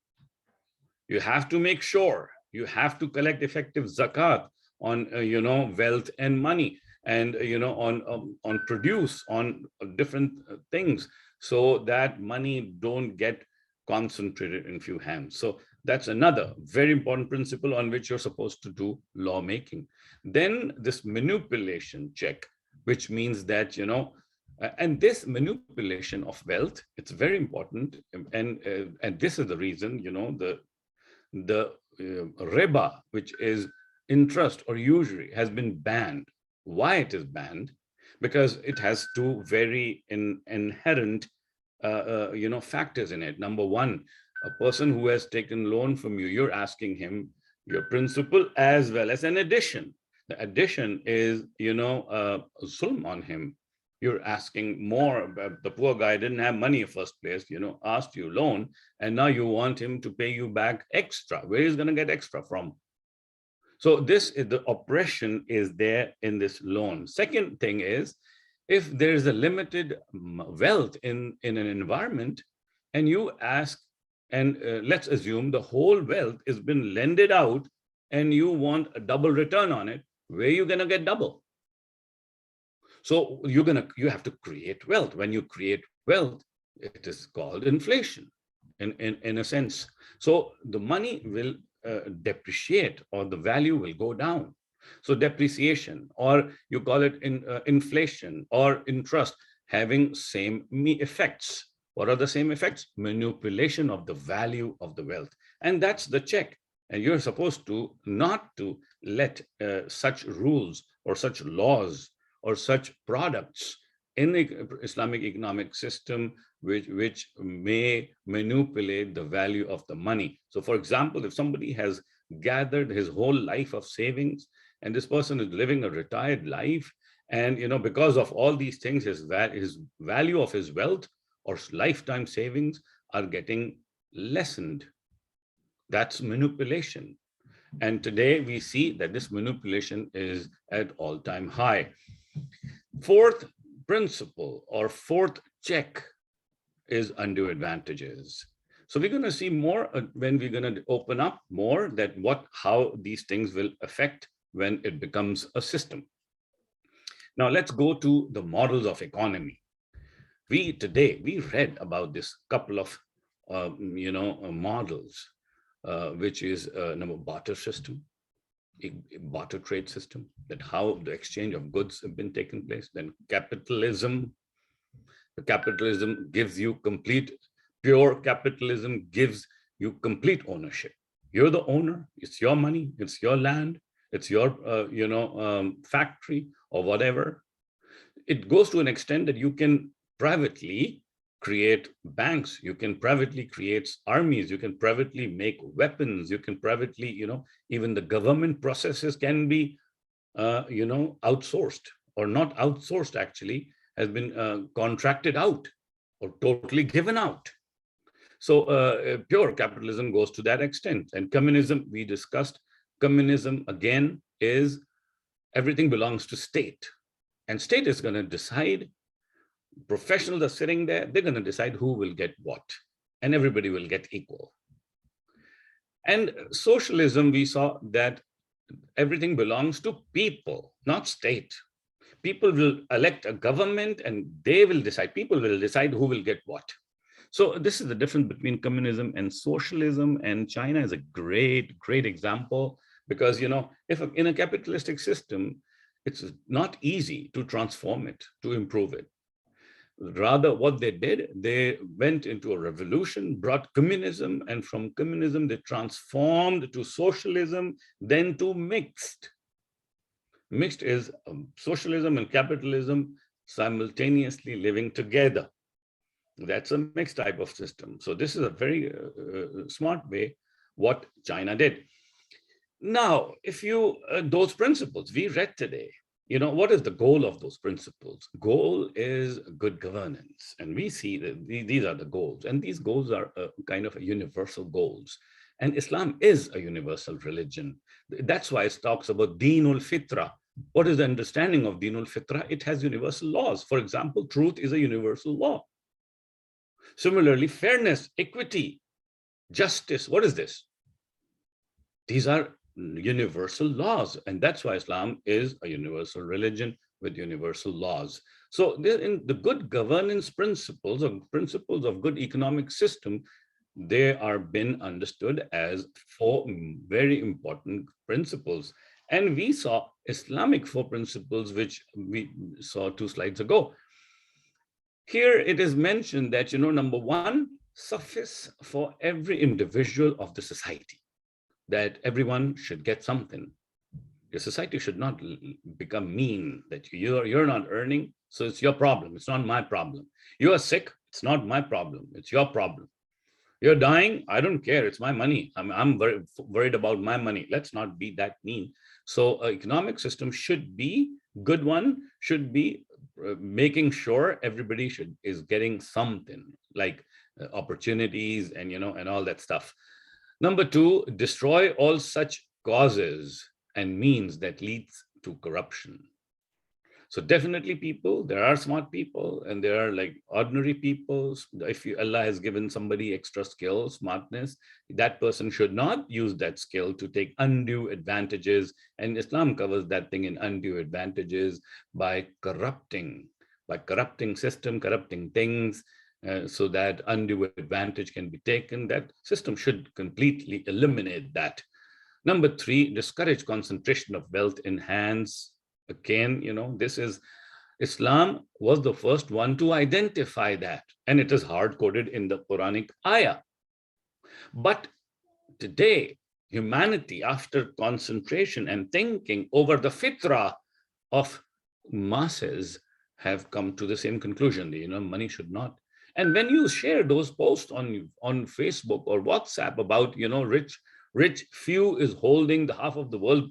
You have to make sure, you have to collect effective zakat on, wealth and money and, on produce, on different things, so that money don't get concentrated in few hands. So that's another very important principle on which you're supposed to do lawmaking. Then this manipulation check, which means that, and this manipulation of wealth, it's very important. And this is the reason, the riba, which is interest or usury, has been banned. Why it is banned? Because it has two very inherent, factors in it. Number one, a person who has taken loan from you, you're asking him your principal as well as an addition. The addition is, zulm on him. You're asking more. The poor guy didn't have money in first place, asked you loan, and now you want him to pay you back extra. Where is he going to get extra from? So this is the oppression is there in this loan. Second thing is, if there is a limited wealth in an environment, and you ask, and let's assume the whole wealth has been lended out, and you want a double return on it, where are you going to get double? So you have to create wealth. When you create wealth, it is called inflation in a sense. So the money will depreciate, or the value will go down. So depreciation, or you call it inflation or interest, having same effects. What are the same effects? Manipulation of the value of the wealth. And that's the check. And you're supposed to not to let such rules or such laws or such products in the Islamic economic system which may manipulate the value of the money. So for example, if somebody has gathered his whole life of savings, and this person is living a retired life, and because of all these things, his value of his wealth or lifetime savings are getting lessened. That's manipulation. And today we see that this manipulation is at all-time high. Fourth principle or fourth check is undue advantages. So we're going to see more when we're going to open up more that how these things will affect when it becomes a system. Now let's go to the models of economy. Today we read about this couple of models, which is number barter system, a barter trade system, that how the exchange of goods have been taking place. Then capitalism. The capitalism gives you pure capitalism gives you complete ownership. You're the owner. It's your money. It's your land. It's your factory or whatever. It goes to an extent that you can privately create banks, you can privately create armies, you can privately make weapons, you can privately, even the government processes can be, outsourced or not outsourced actually, has been contracted out or totally given out. So pure capitalism goes to that extent. And communism, we discussed, communism again is everything belongs to state. And state is going to decide, professionals are sitting there, they're going to decide who will get what, and everybody will get equal. And socialism, we saw that everything belongs to people, not state. People will elect a government and they will decide, people will decide who will get what. So this is the difference between communism and socialism, and China is a great, great example, because, you know, if in a capitalistic system, it's not easy to transform it, to improve it. Rather, what they did, they went into a revolution, brought communism, and from communism, they transformed to socialism, then to mixed. Mixed is socialism and capitalism simultaneously living together. That's a mixed type of system. So this is a very smart way what China did. Now, if you, those principles we read today, you know, what is the goal of those principles? Goal is good governance. And we see that these are the goals. And these goals are kind of universal goals. And Islam is a universal religion. That's why it talks about Deenul Fitra. What is the understanding of Deenul Fitra? It has universal laws. For example, truth is a universal law. Similarly, fairness, equity, justice, what is this? These are universal laws, and that's why Islam is a universal religion with universal laws. So in the good governance principles of good economic system, they are been understood as 4 very important principles. And we saw Islamic 4 principles, which we saw 2 slides ago. Here it is mentioned that, you know, number 1, suffice for every individual of the society, that everyone should get something. Your society should not become mean, that you're not earning, so it's your problem, it's not my problem. You are sick, it's not my problem, it's your problem. You're dying, I don't care, it's my money. I'm very worried about my money. Let's not be that mean. So an economic system should be good one, should be making sure everybody is getting something, like opportunities and, you know, and all that stuff. Number 2, destroy all such causes and means that leads to corruption. So definitely people, there are smart people and there are like ordinary people. If Allah has given somebody extra skill, smartness, that person should not use that skill to take undue advantages. And Islam covers that thing in undue advantages by corrupting system, corrupting things, so that undue advantage can be taken. That system should completely eliminate that. Number 3, discourage concentration of wealth in hands. Again, you know, this is, Islam was the first one to identify that, and it is hard-coded in the Quranic ayah. But today, humanity, after concentration and thinking over the fitrah of masses, have come to the same conclusion that, you know, money should not. And when you share those posts on Facebook or WhatsApp about, you know, rich few is holding the half of the world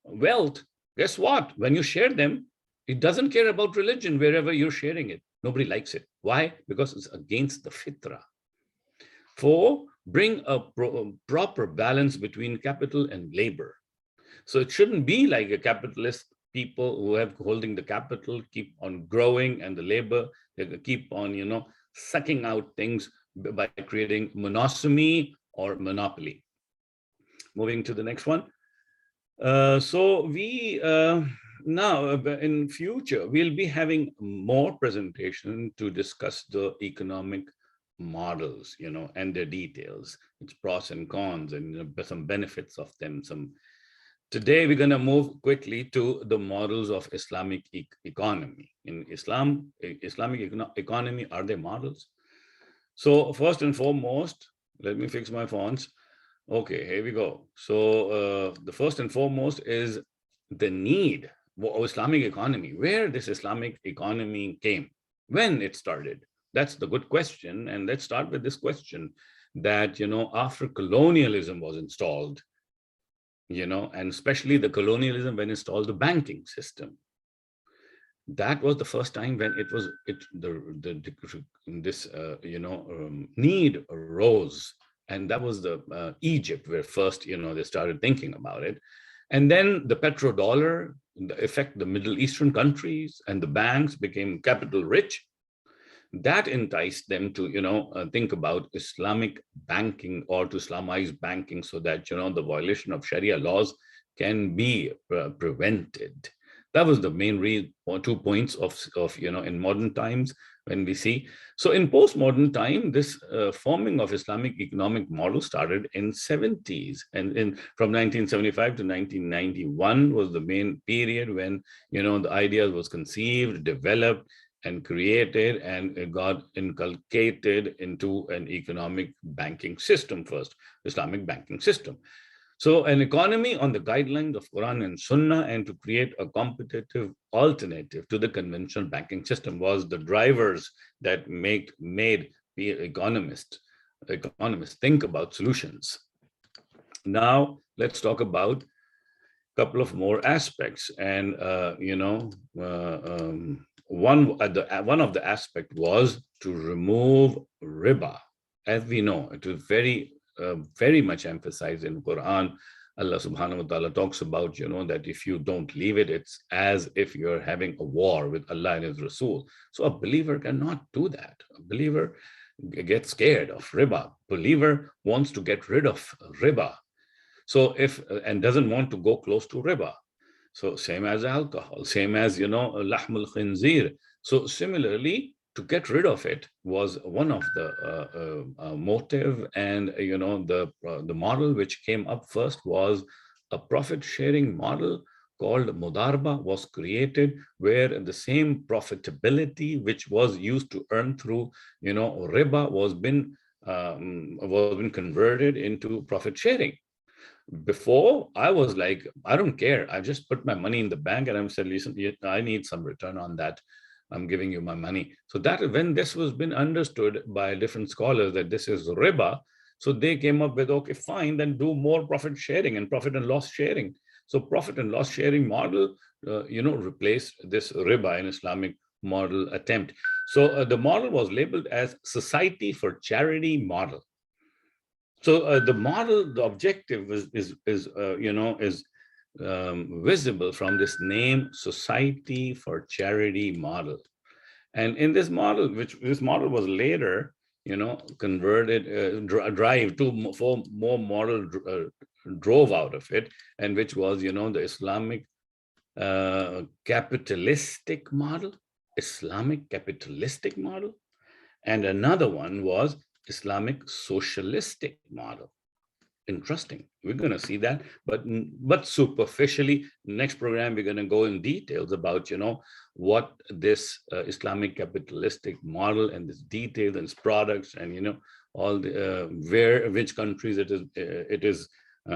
wealth, guess what? When you share them, it doesn't care about religion wherever you're sharing it. Nobody likes it. Why? Because it's against the fitrah. 4, bring a proper balance between capital and labor. So it shouldn't be like a capitalist people who have holding the capital keep on growing, and the labor, they keep on, you know, sucking out things by creating monopsony or monopoly. Moving to the next one. So we now in future, we'll be having more presentation to discuss the economic models, you know, and their details, its pros and cons, and, you know, some benefits of them. Today, we're going to move quickly to the models of Islamic economy. In Islam, Islamic economy, are they models? So first and foremost, let me fix my fonts. Okay, here we go. So the first and foremost is the need of Islamic economy, where this Islamic economy came, when it started. That's the good question. And let's start with this question that, you know, after colonialism was installed, you know, and especially the colonialism when installed the banking system. that was the first time when this need arose, and that was the Egypt, where first they started thinking about it, and then the petrodollar, the effect, the Middle Eastern countries and the banks became capital rich. That enticed them to think about Islamic banking, or to Islamize banking, so that the violation of Sharia laws can be prevented. That was the main reason, or 2 points of in modern times when we see. So in postmodern time, this forming of Islamic economic model started in 70s, and from 1975 to 1991 was the main period when the ideas was conceived, developed, and created, and it got inculcated into an economic banking system first, Islamic banking system. So an economy on the guidelines of Quran and Sunnah, and to create a competitive alternative to the conventional banking system was the drivers that made the economists think about solutions. Now let's talk about a couple of more aspects, and one of the aspect was to remove riba. As we know, it is very much emphasized in Quran. Allah subhanahu wa ta'ala talks about, that if you don't leave it, it's as if you're having a war with Allah and His Rasul. So a believer cannot do that. A believer gets scared of riba. Believer wants to get rid of riba. So and doesn't want to go close to riba. So same as alcohol, same as, lahmul khinzir. So similarly, to get rid of it was one of the motive, and the model which came up first was a profit sharing model called mudarba was created, where the same profitability which was used to earn through riba was been converted into profit sharing. Before, I was like, I don't care. I just put my money in the bank and I'm saying, listen, I need some return on that. I'm giving you my money. So that when this was been understood by different scholars that this is riba, so they came up with, okay, fine, then do more profit sharing and profit and loss sharing. So profit and loss sharing model, replaced this riba in Islamic model attempt. So the model was labeled as Society for Charity model. So the model, the objective is visible from this name, Society for Charity model. And in this model, this model was later, converted, drive to four more model drove out of it, and which was, the Islamic capitalistic model, Islamic capitalistic model, and another one was Islamic socialistic model. Interesting. We're going to see that, but superficially. Next program, we're going to go in details about what this Islamic capitalistic model and its details and its products, and all the which countries it is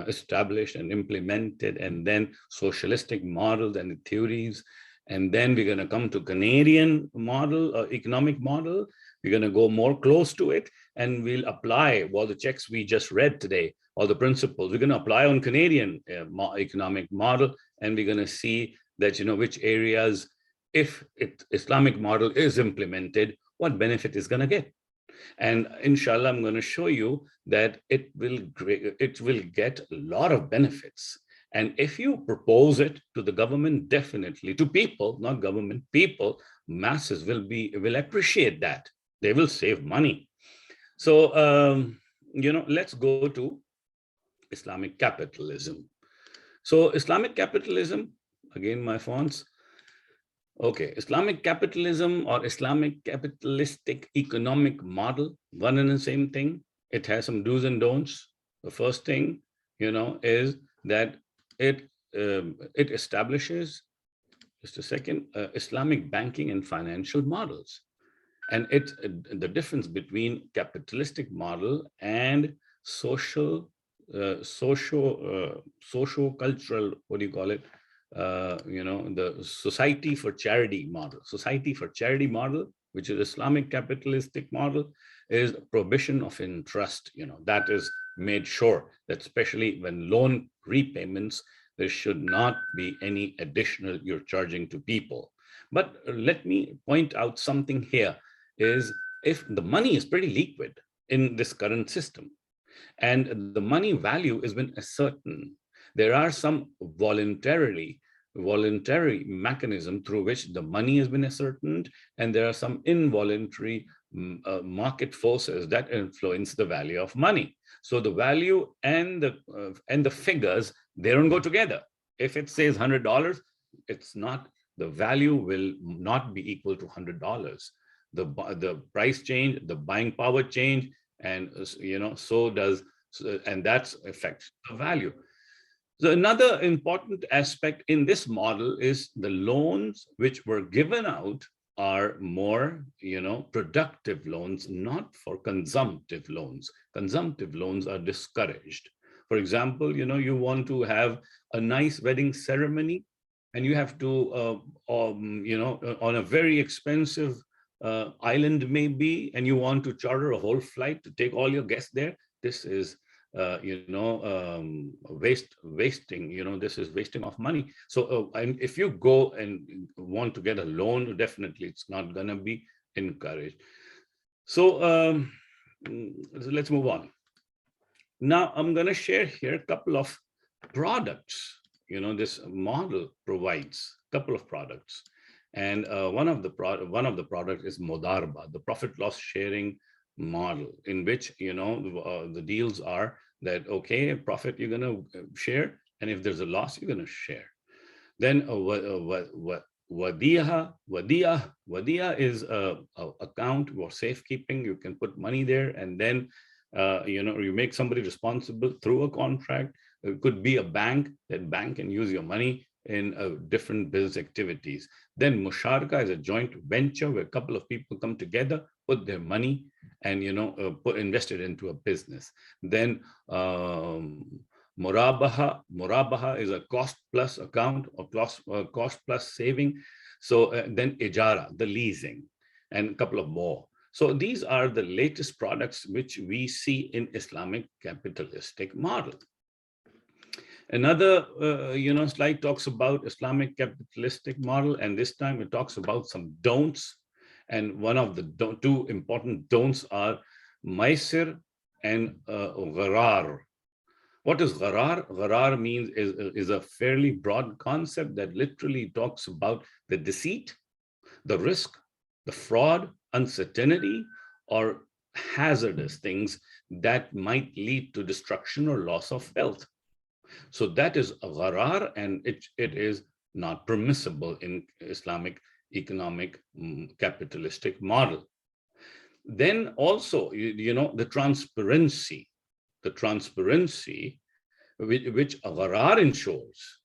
established and implemented, and then socialistic models and the theories. And then we're going to come to Canadian model, economic model. We're going to go more close to it, and we'll apply all the checks we just read today, all the principles. We're going to apply on Canadian economic model, and we're going to see that, which areas, if Islamic model is implemented, what benefit is going to get. And inshallah, I'm going to show you that it will get a lot of benefits. And if you propose it to the government, definitely to people, not government, people, masses will appreciate that. They will save money. So, let's go to Islamic capitalism. So Islamic capitalism, again, my fonts. Okay, Islamic capitalism or Islamic capitalistic economic model, one and the same thing. It has some do's and don'ts. The first thing, is that it establishes, just a second, Islamic banking and financial models. And the difference between capitalistic model and social cultural, what do you call it? The Society for Charity model. Society for Charity model, which is Islamic capitalistic model, is prohibition of interest. That is made sure that especially when loan repayments, there should not be any additional you're charging to people. But let me point out something here is if the money is pretty liquid in this current system and the money value has been ascertained, there are some voluntary mechanism through which the money has been ascertained, and there are some involuntary market forces that influence the value of money. So the value and the figures, they don't go together. If it says $100, it's not, the value will not be equal to $100. The price change, the buying power change, and so does, and that affects the value. So another important aspect in this model is the loans which were given out are more, productive loans, not for consumptive loans. Consumptive loans are discouraged. For example, you want to have a nice wedding ceremony, and you have to, on a very expensive island maybe, and you want to charter a whole flight to take all your guests there. This is wasting, this is wasting of money. So and if you go and want to get a loan, definitely it's not going to be encouraged. So let's move on. Now I'm going to share here a couple of products. This model provides a couple of products, and one of the products is Modarba, the profit loss sharing model, in which the deals are that, okay, profit you're going to share, and if there's a loss you're going to share. Then Wadiya is a account for safekeeping. You can put money there, and then you make somebody responsible through a contract. It could be a bank. That bank can use your money in different business activities. Then Musharaka is a joint venture where a couple of people come together, put their money, and invest it into a business. Then Murabaha is a cost plus account, or cost plus saving. So then Ijara, the leasing, and a couple of more. So these are the latest products which we see in Islamic capitalistic model. Another slide talks about Islamic capitalistic model, and this time it talks about some don'ts. And one of the two important don'ts are Maisir and Gharar. What is Gharar? Gharar means is a fairly broad concept that literally talks about the deceit, the risk, the fraud, uncertainty, or hazardous things that might lead to destruction or loss of wealth. So that is a gharar, and it is not permissible in Islamic economic capitalistic model. Then also, the transparency which a gharar ensures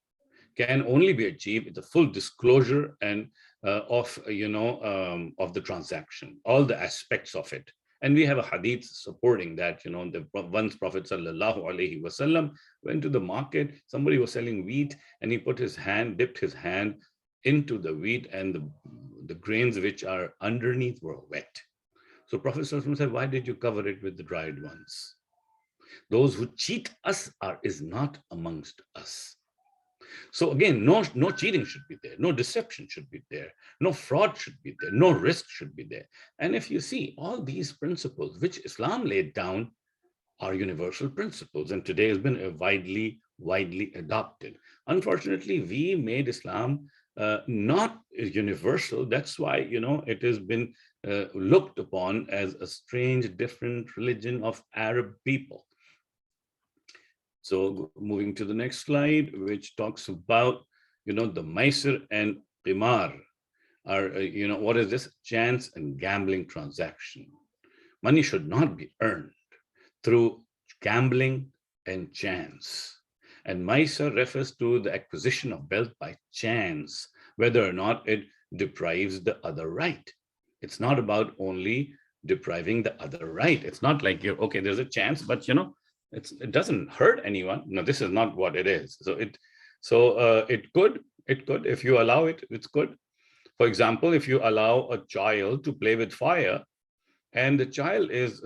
can only be achieved with the full disclosure and of the transaction, all the aspects of it. And we have a hadith supporting that. Once Prophet sallallahu alaihi wasallam went to the market, somebody was selling wheat, and he dipped his hand into the wheat, and the grains which are underneath were wet. So Prophet sallallahu alaihi wasallam said, "Why did you cover it with the dried ones? Those who cheat us is not amongst us." So again, no cheating should be there, no deception should be there, no fraud should be there, no risk should be there. And if you see, all these principles which Islam laid down are universal principles, and today has been widely adopted. Unfortunately, we made Islam not universal. That's why it has been looked upon as a strange, different religion of Arab people. So moving to the next slide, which talks about, the Maisir and Qimar are, what is this? Chance and gambling transaction. Money should not be earned through gambling and chance. And Maisir refers to the acquisition of wealth by chance, whether or not it deprives the other right. It's not about only depriving the other right. It's not like okay, there's a chance, but it doesn't hurt anyone. No, this is not what it is. So it could, if you allow it, it's good. For example, if you allow a child to play with fire, and the child is,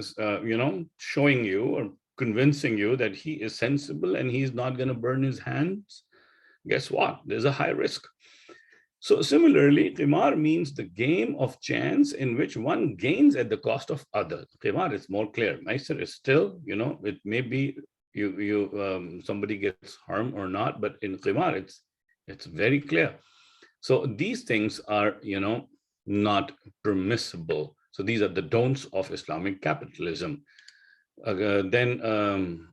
showing you or convincing you that he is sensible and he's not going to burn his hands, guess what? There's a high risk. So similarly, qimar means the game of chance in which one gains at the cost of others. Qimar is more clear. Maisar is still, it may be somebody gets harmed or not, but in qimar, it's very clear. So these things are, not permissible. So these are the don'ts of Islamic capitalism. Then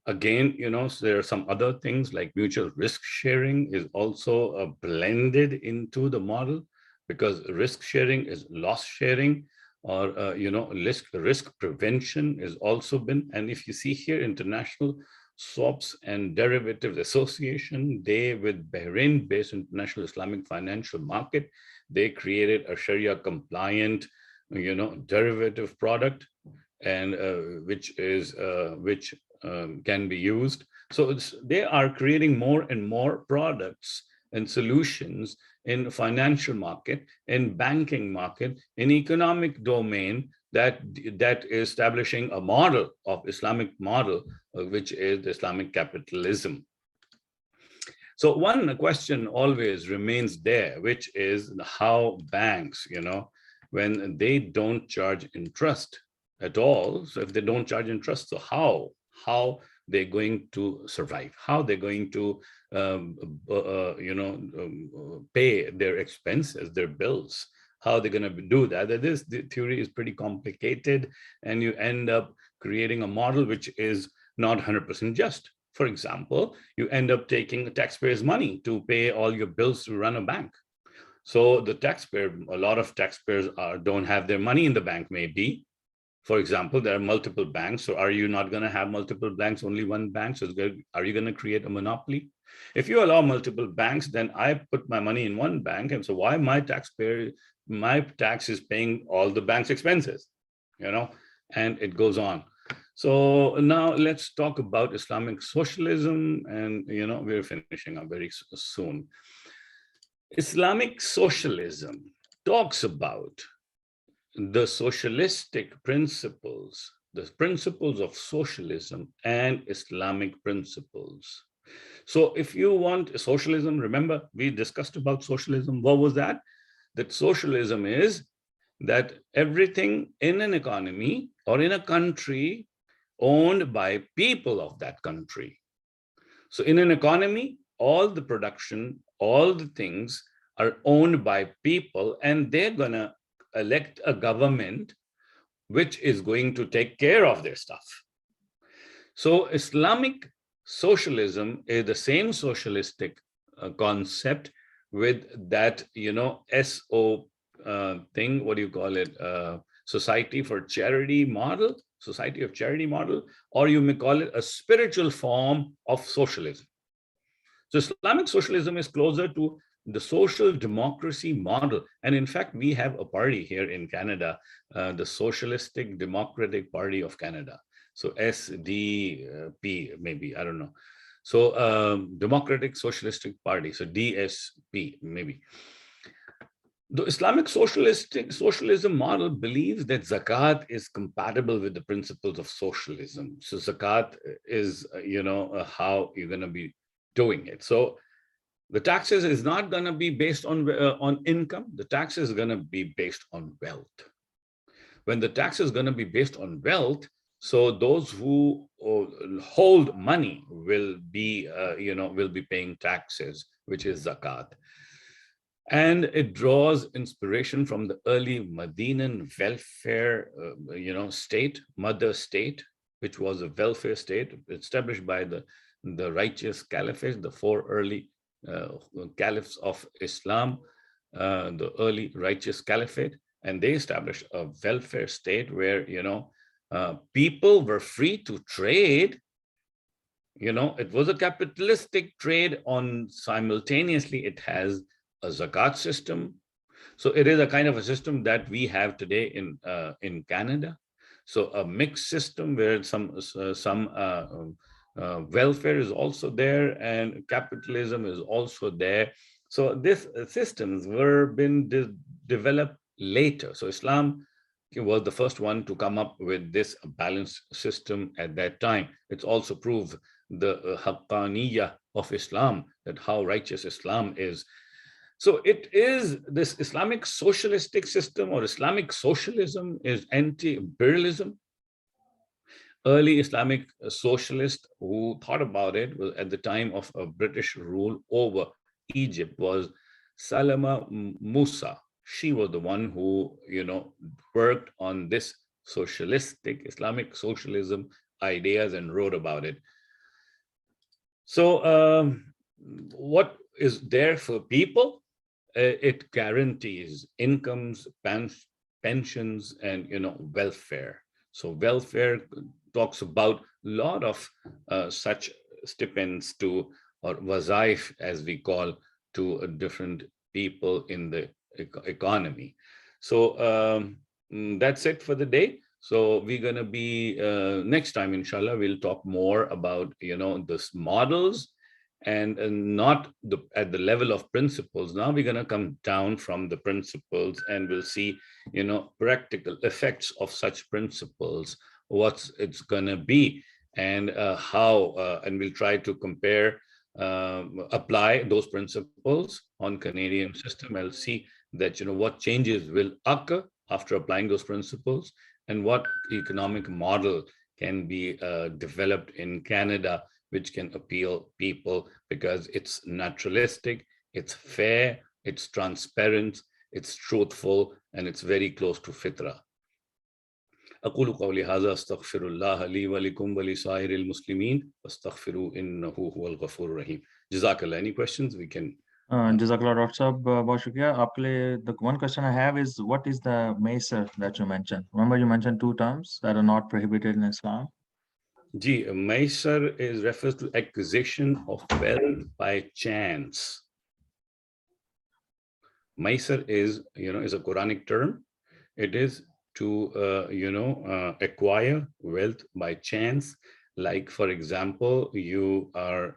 again, there are some other things like mutual risk sharing is also blended into the model, because risk sharing is loss sharing, or risk prevention is also been. And if you see here, International Swaps and Derivatives Association, they, with Bahrain-based International Islamic Financial Market, they created a Sharia compliant, derivative product, and which can be used. So they are creating more and more products and solutions in financial market, in banking market, in economic domain, that is establishing a model of Islamic model, which is Islamic capitalism. So one question always remains there, which is how banks, when they don't charge interest at all. So if they don't charge interest, so how they're going to survive? How they're going to pay their expenses, their bills? How they're going to do that? The theory is pretty complicated, and you end up creating a model which is not 100% just. For example, you end up taking taxpayers' money to pay all your bills to run a bank. So the taxpayer, a lot of taxpayers don't have their money in the bank, maybe. For example, there are multiple banks. So are you not going to have multiple banks, only one bank? So are you going to create a monopoly? If you allow multiple banks, then I put my money in one bank. And so why my tax is paying all the bank's expenses, and it goes on. So now let's talk about Islamic socialism, and we're finishing up very soon. Islamic socialism talks about the socialistic principles, the principles of socialism and Islamic principles. So if you want socialism, remember we discussed about socialism. What was that? That socialism is that everything in an economy or in a country owned by people of that country. So in an economy, all the production, all the things are owned by people, and they're going to elect a government which is going to take care of their stuff. So Islamic socialism is the same socialistic concept with that, SO thing, what do you call it? Society for charity model, society of charity model, or you may call it a spiritual form of socialism. So Islamic socialism is closer to the social democracy model. And in fact, we have a party here in Canada, the Socialistic Democratic Party of Canada. So SDP, maybe, I don't know. So Democratic Socialistic Party, so DSP, maybe. The Islamic socialism model believes that zakat is compatible with the principles of socialism. So zakat is, how you're going to be doing it. So the taxes is not going to be based on income. The tax is going to be based on wealth. When the tax is going to be based on wealth, so those who hold money will be, will be paying taxes, which is zakat. And it draws inspiration from the early Medinan welfare, state, mother state, which was a welfare state established by the righteous caliphate, the four early caliphs of Islam, the early righteous caliphate, and they established a welfare state where, people were free to trade. It was a capitalistic trade on simultaneously it has a zakat system. So it is a kind of a system that we have today in Canada. So a mixed system where some welfare is also there and capitalism is also there. So these systems were been developed later. So Islam was the first one to come up with this balanced system at that time. It's also proved the haqqaniyah of Islam, that how righteous Islam is. So it is this Islamic socialistic system or Islamic socialism is anti-imperialism. Early Islamic socialists who thought about it was at the time of a British rule over Egypt was Salama Musa. She was the one who, worked on this socialistic Islamic socialism ideas and wrote about it. So what is there for people? It guarantees incomes, pensions, and welfare. So welfare talks about a lot of such stipends to, or wazaif as we call, to different people in the economy. So that's it for the day. So we're going to be next time, inshallah, we'll talk more about this models and not at the level of principles. Now we're going to come down from the principles and we'll see practical effects of such principles, what it's going to be, and how, and we'll try to compare, apply those principles on Canadian system. I'll see that what changes will occur after applying those principles and what economic model can be developed in Canada which can appeal people, because it's naturalistic, it's fair, it's transparent, it's truthful, and it's very close to fitra. أقول قولي هذا أستغفر الله لي ولكم ولسائر المسلمين واستغفروا إنه هو الغفور الرحيم. جزاك الله. Any questions we can? Jazakallah, Dr. Saab, बहुत शुक्रिया आपके लिए. The one question I have is, what is the maysar that you mentioned? Remember you mentioned two terms that are not prohibited in Islam. Ji, maysar is refers to acquisition of wealth by chance. Maysar is a Quranic term. It is to acquire wealth by chance. Like, for example, you are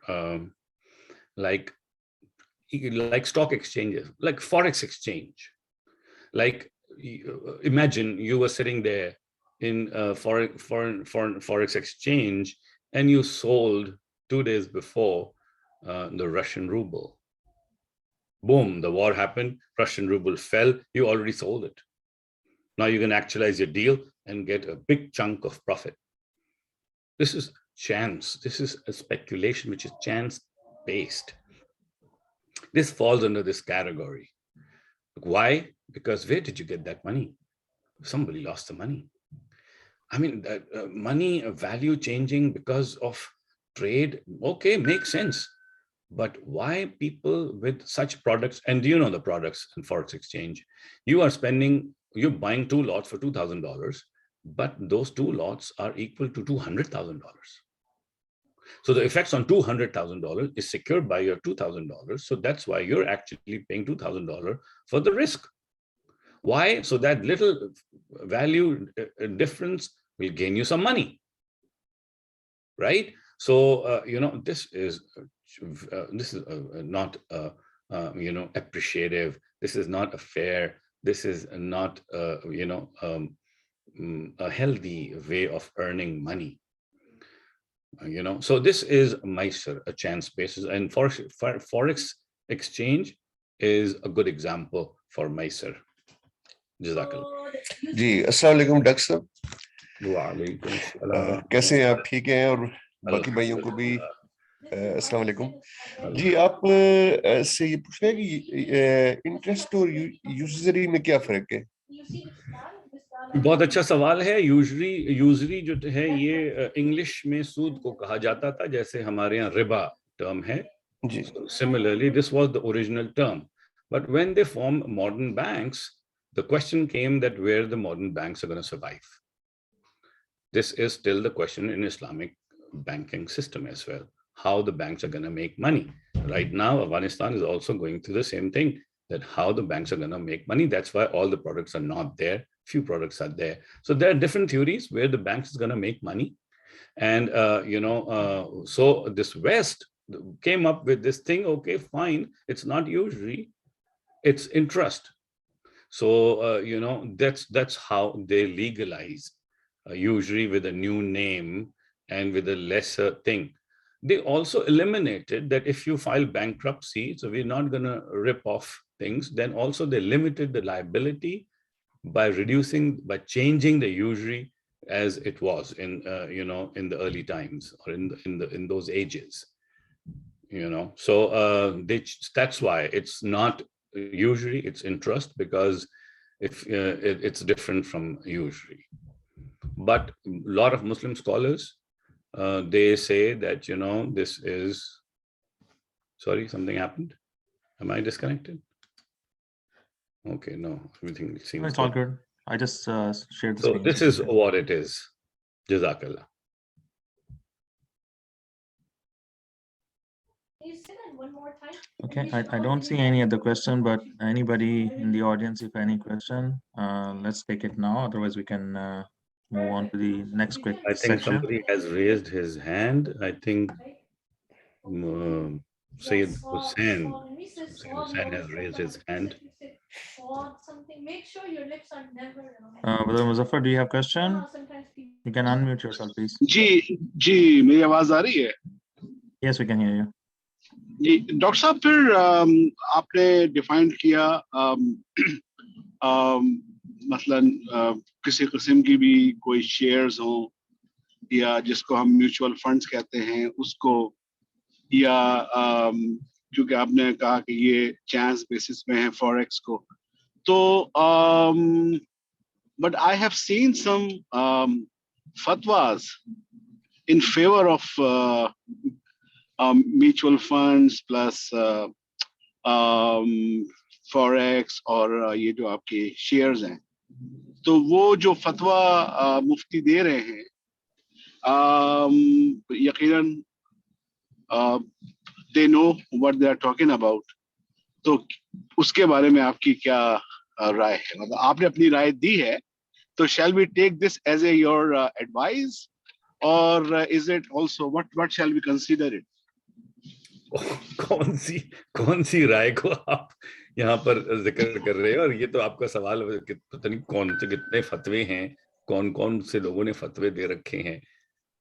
like stock exchanges, like forex exchange. Like, imagine you were sitting there in foreign forex exchange and you sold 2 days before the Russian ruble. Boom, the war happened, Russian ruble fell, you already sold it. Now you can actualize your deal and get a big chunk of profit. This is chance. This is a speculation which is chance-based. This falls under this category. Why? Because where did you get that money? Somebody lost the money. I mean, money value changing because of trade, okay, makes sense. But why people with such products, and do you know the products in forex exchange? You're buying 2 lots for $2,000, but those 2 lots are equal to $200,000. So the effects on $200,000 is secured by your $2,000. So that's why you're actually paying $2,000 for the risk. Why? So that little value difference will gain you some money, right? So this is not appreciative. This is not fair. This is not a healthy way of earning money. So this is maysar, a chance basis, and forex exchange is a good example for maysar. Jazakallah. जी, अस्सलाम वालेकुम doctor साहब. वालेकुम अस्सलाम. कैसे हैं आप? ठीक हैं? और बाकी भाइयों को भी अस्सलाम वालेकुम. जी, आप से ये पूछ रहे हैं कि इंटरेस्ट और यूजरी में क्या फर्क है? बहुत अच्छा सवाल है. यूजरी जो है ये इंग्लिश में सूद को कहा जाता था, जैसे हमारे यहाँ रिबा टर्म है. Similarly, this was the original term. But when they formed modern banks, the question came that where the modern banks are going to survive. This is still the question in Islamic banking system as well, how the banks are going to make money. Right now, Afghanistan is also going through the same thing, that how the banks are going to make money. That's why all the products are not there. Few products are there. So there are different theories where the banks is going to make money. And, so this West came up with this thing, okay, fine. It's not usury, it's interest. So, that's how they legalize usury with a new name and with a lesser thing. they also eliminated that if you file bankruptcy, so we're not going to rip off things, then also they limited the liability by changing the usury as it was in in the early times, or in those ages, so that's why it's not usury, it's interest, because if it's different from usury. But a lot of Muslim scholars, they say that this is, sorry, something happened. Am I disconnected? Okay, no, everything seems It's all good. I just shared the so screen. this is what it is. Jazakallah. One more time. Okay, I don't see any other question, but anybody in the audience, if any question, let's take it now. Otherwise, we can move on to the next quick I think section. somebody has raised his hand. I think Sayyid Hussain has raised his hand. Make sure your lips are never. Brother Muzaffar, do you have a question? You can unmute yourself, please. जी मेरी आवाज आ रही है? Yes, we can hear you. जी doctor साहब, फिर आपने define किया मसलन किसी किस्म की भी कोई शेयर्स हो, या जिसको हम म्यूचुअल फंड्स कहते हैं उसको, या क्योंकि आपने कहा कि ये चांस बेसिस में है फॉरेक्स को, तो but I have seen some fatwas in favor of mutual funds plus forex और ये जो आपके shares हैं, तो वो जो फतवा मुफ्ती दे रहे हैं, यकीनन they know what they are talking about, तो उसके बारे में आपकी क्या राय है? मतलब आपने अपनी राय दी है, तो shall we take this as a your advice, or is it also what shall we consider it? कौन सी राय को आप यहाँ पर जिक्र कर रहे हैं? और ये तो आपका सवाल है कि पता नहीं कौन से कितने फतवे हैं, कौन कौन से लोगों ने फतवे दे रखे हैं।